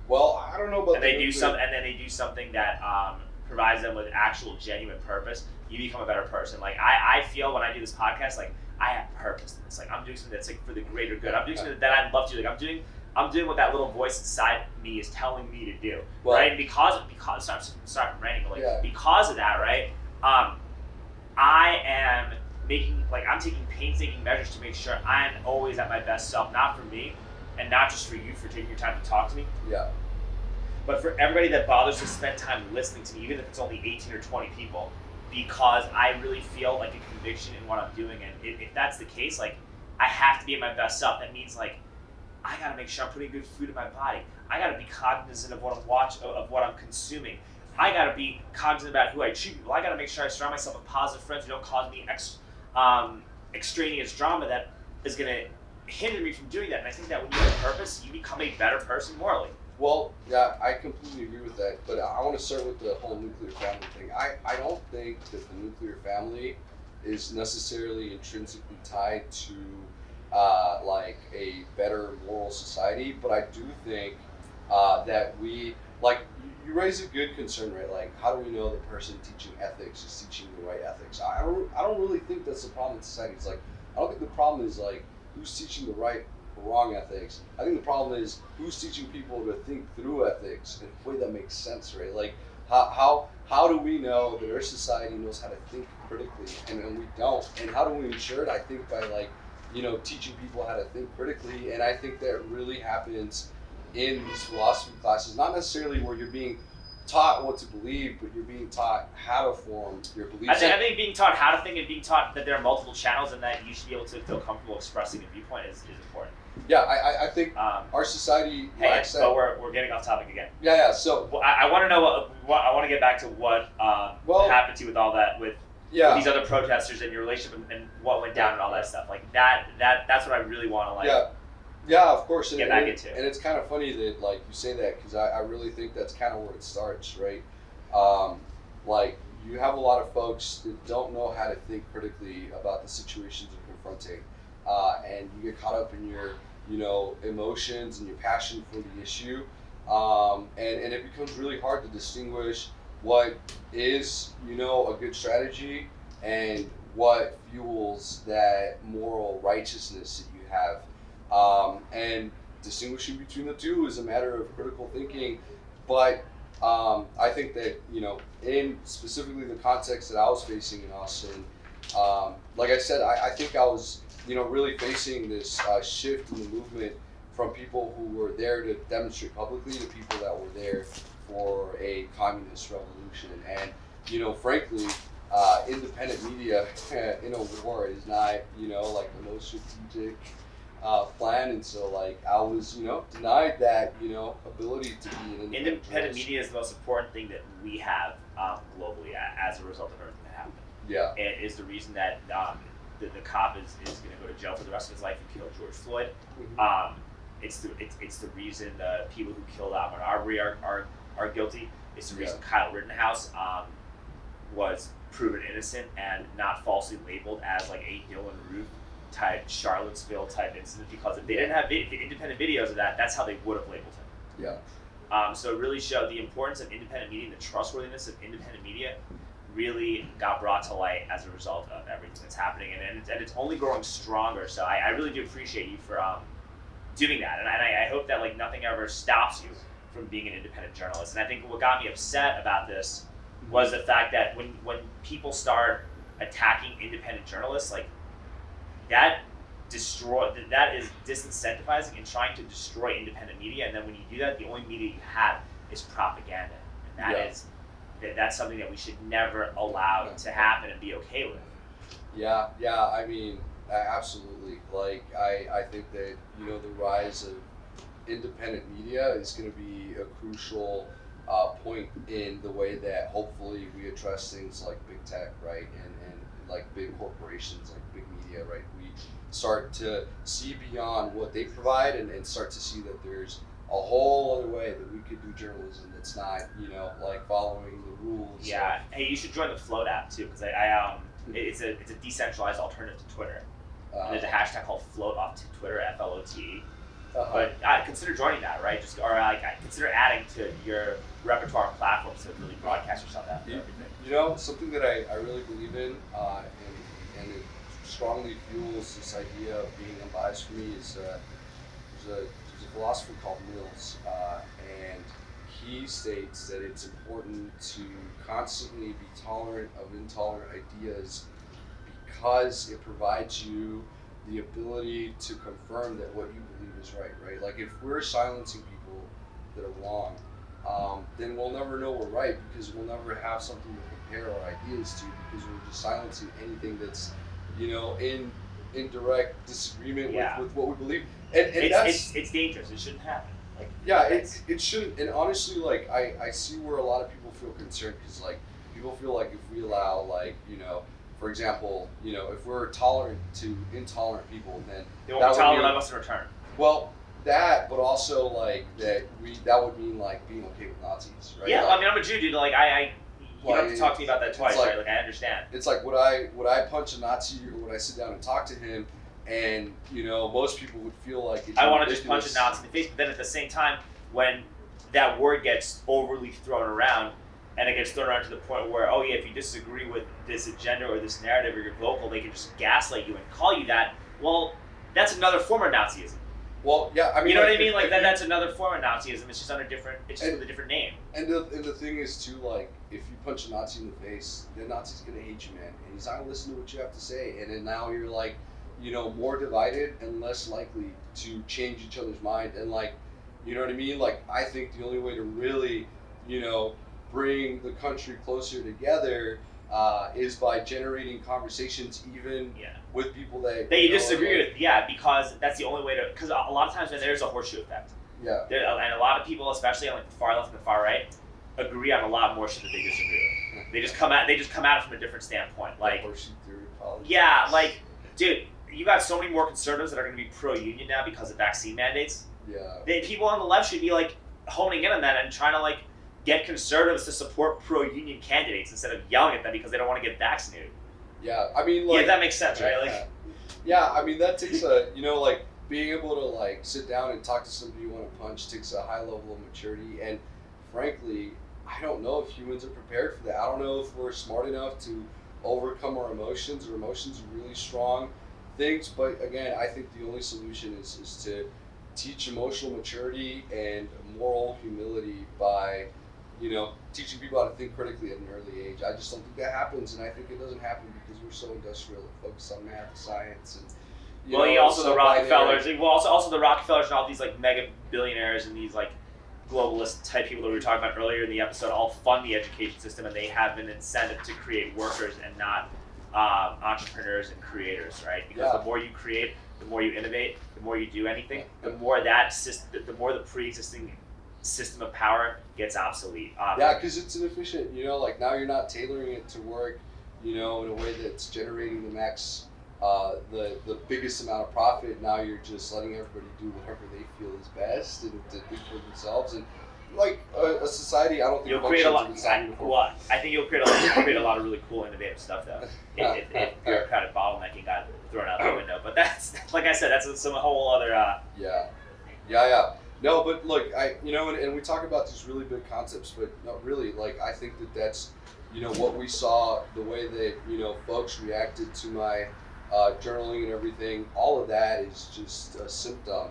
Well, I don't know about. And then they do something that provides them with actual genuine purpose. You become a better person. Like I feel when I do this podcast, like I have purpose in this. Like I'm doing something that's like for the greater good. I'm doing something that I'd love to do. Like I'm doing what that little voice inside me is telling me to do. Well, right? Because sorry I'm ranting, but because of that, right? I am I'm taking painstaking measures to make sure I'm always at my best self, not for me, and not just for you for taking your time to talk to me. Yeah. But for everybody that bothers to spend time listening to me, even if it's only 18 or 20 people, because I really feel like a conviction in what I'm doing, and if that's the case, I have to be at my best self. That means I gotta make sure I'm putting good food in my body. I gotta be cognizant of what I'm of what I'm consuming. I gotta be cognizant about who I treat people. I gotta make sure I surround myself with positive friends who don't cause me extraneous drama that is going to hinder me from doing that. And I think that when you have a purpose, you become a better person morally. Well, yeah, I completely agree with that. But I want to start with the whole nuclear family thing. I don't think that the nuclear family is necessarily intrinsically tied to a better moral society. But I do think that we you raise a good concern, right? Like, how do we know the person teaching ethics is teaching the right ethics? I don't really think that's the problem in society. It's I don't think the problem is who's teaching the right or wrong ethics. I think the problem is who's teaching people to think through ethics in a way that makes sense, right? How do we know that our society knows how to think critically and we don't? And how do we ensure it? I think by teaching people how to think critically, and I think that really happens in these philosophy classes, not necessarily where you're being taught what to believe, but you're being taught how to form your beliefs. I think being taught how to think and being taught that there are multiple channels and that you should be able to feel comfortable expressing a viewpoint is important. Yeah, I think Um, our society hey, lacks that. but we're getting off topic again. Yeah. So Well, I want to know I want to get back to what happened to you with all that with these other protesters and your relationship and what went down and all that stuff. Like that's what I really want to like. Yeah, of course. Get back into. And it's kind of funny that like you say that because I really think that's kind of where it starts, right? Like you have a lot of folks that don't know how to think critically about the situations they're confronting, and you get caught up in your emotions and your passion for the issue, and it becomes really hard to distinguish what is a good strategy and what fuels that moral righteousness that you have. And distinguishing between the two is a matter of critical thinking. But I think that, in specifically the context that I was facing in Austin, like I said, I think I was, really facing this shift in the movement from people who were there to demonstrate publicly to people that were there for a communist revolution. And, frankly, independent media in a war is not, like the most strategic plan, and so like I was denied that ability to be an independent media is the most important thing that we have globally as a result of everything that happened. Yeah, it is the reason that the cop is going to go to jail for the rest of his life and kill George Floyd. Mm-hmm. It's the reason the people who killed Ahmaud Arbery are guilty. It's the reason Kyle Rittenhouse was proven innocent and not falsely labeled as like a Dylan Roof type Charlottesville type incident, because if they didn't have independent videos of that, that's how they would have labeled him. Yeah. So it really showed the importance of independent media and the trustworthiness of independent media really got brought to light as a result of everything that's happening, and it's only growing stronger. So I really do appreciate you for doing that, and I hope that like nothing ever stops you from being an independent journalist. And I think what got me upset about this was the fact that when people start attacking independent journalists, like that is disincentivizing and trying to destroy independent media. And then when you do that, the only media you have is propaganda, and that's something that we should never allow to happen and be okay with. Yeah. I mean, absolutely. Like I think that the rise of independent media is going to be a crucial point in the way that hopefully we address things like big tech, right, and like big corporations, like big media, right. We start to see beyond what they provide and start to see that there's a whole other way that we could do journalism that's not, like following the rules. Yeah. Hey, you should join the Float app too, because it's a decentralized alternative to Twitter. And there's a hashtag called Float off to Twitter, FLOTE. But consider joining that, right? Consider adding to your repertoire of platforms to really broadcast yourself out there. Something that I really believe in, and it strongly fuels this idea of being unbiased for me is there's a philosopher called Mills, and he states that it's important to constantly be tolerant of intolerant ideas because it provides you the ability to confirm that what you believe is right? Like if we're silencing people that are wrong, then we'll never know we're right because we'll never have something to compare our ideas to because we're just silencing anything that's, in direct disagreement with what we believe. And it's dangerous. It shouldn't happen. It shouldn't. And honestly, like I see where a lot of people feel concerned because like people feel like if we allow for example, if we're tolerant to intolerant people, then they won't be tolerant of us in return. Well, that, but also like that would mean like being okay with Nazis, right? Yeah, like, I mean I'm a Jew, dude. Like you don't have to talk to me about that twice, right? Like I understand. It's like would I punch a Nazi or would I sit down and talk to him? And most people would feel like I want to just punch a Nazi in the face, but then at the same time, when that word gets overly thrown around, and it gets thrown around to the point where, oh yeah, if you disagree with this agenda or this narrative or you're vocal, they can just gaslight you and call you that. Well, that's another form of Nazism. Well, yeah, I mean, you know what I mean? Like that's another form of Nazism. It's just with a different name. And the thing is too, like if you punch a Nazi in the face, the Nazi's gonna hate you, man, and he's not gonna listen to what you have to say. And then now you're like, more divided and less likely to change each other's mind. And like, you know what I mean? Like I think the only way to really, bring the country closer together is by generating conversations even with people that you disagree with. Yeah, because that's the only way to. Because a lot of times, there's a horseshoe effect. Yeah. And a lot of people, especially on like the far left and the far right, agree on a lot more shit that they disagree with. They just come at it from a different standpoint. Like horseshoe theory politics. Yeah, like dude, you got so many more conservatives that are going to be pro-union now because of vaccine mandates. Yeah. People on the left should be like honing in on that and trying to like get conservatives to support pro-union candidates instead of yelling at them because they don't want to get vaccinated. Yeah, I mean, like, that makes sense, right? Like, yeah, I mean, that takes a, like, being able to like sit down and talk to somebody you want to punch takes a high level of maturity, and frankly, I don't know if humans are prepared for that. I don't know if we're smart enough to overcome our emotions. Our emotions are really strong things, but again, I think the only solution is to teach emotional maturity and moral humility by, teaching people how to think critically at an early age. I just don't think that happens, and I think it doesn't happen because we're so industrial and focused on math and science and. Also the Rockefellers and all these like mega billionaires and these like globalist type people that we were talking about earlier in the episode all fund the education system, and they have an incentive to create workers and not entrepreneurs and creators, right? Because the more you create, the more you innovate, the more you do anything, the more the pre-existing system of power gets obsolete. Because it's inefficient. Like now you're not tailoring it to work, in a way that's generating the max. The biggest amount of profit. Now you're just letting everybody do whatever they feel is best and to think for themselves. And like a society, I don't think you'll create a lot. I think you'll create a lot of really cool, innovative stuff though. If bureaucratic bottlenecking got thrown out the window, but that's like I said, that's some whole other. Yeah. No, but look, and we talk about these really big concepts, but not really. Like I think that's, what we saw, the way that folks reacted to my. Journaling and everything, all of that is just a symptom,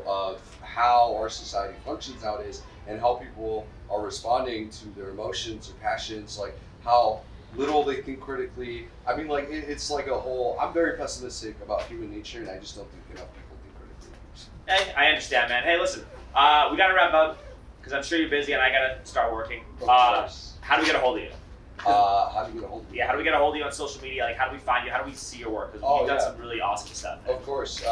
of how our society functions nowadays and how people are responding to their emotions or passions, like how little they think critically. I mean, like, it's like a whole, I'm very pessimistic about human nature, and I just don't think enough people think critically. Hey, I understand, man. Hey, listen, we got to wrap up because I'm sure you're busy and I got to start working. How do we get a hold of you? How do you get a hold of you? Yeah, how do we get a hold of you on social media? Like, how do we find you? How do we see your work? Because you've done some really awesome stuff. Man. Of course.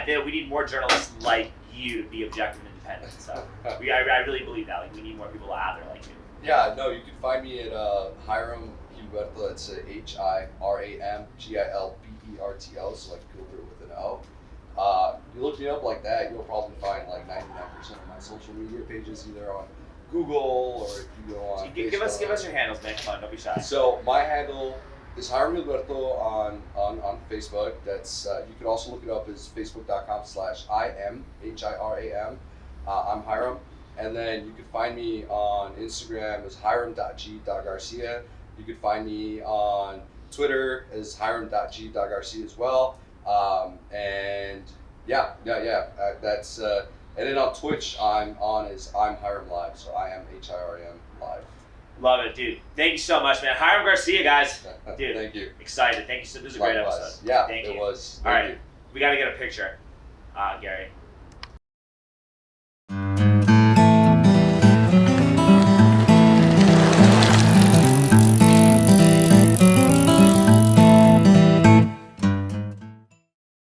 We need more journalists like you to be objective and independent. So I really believe that. Like, we need more people out there like you. Yeah, no, you can find me at Hiram Gilberto. That's HIRAM GILBERTL, so like Gilbert with an O. You look me up like that, you'll probably find like 99% of my social media pages either on Google or if you go on Facebook. Give us your handles, man. Come on, don't be shy. So my handle is Hiram Gilberto on Facebook. That's you can also look it up as facebook.com/IM HIRAM. I'm Hiram, and then you can find me on Instagram as hiram.g.garcia. You can find me on Twitter as hiram.g.garcia as well. That's. And then on Twitch, I'm on as I'm Hiram Live, so I am HIRAM Live. Love it, dude. Thank you so much, man. Hiram Garcia, guys. Dude, thank you. Excited. Thank you. This was a great episode. Yeah, thank it you. was. All right, we got to get a picture, Gary.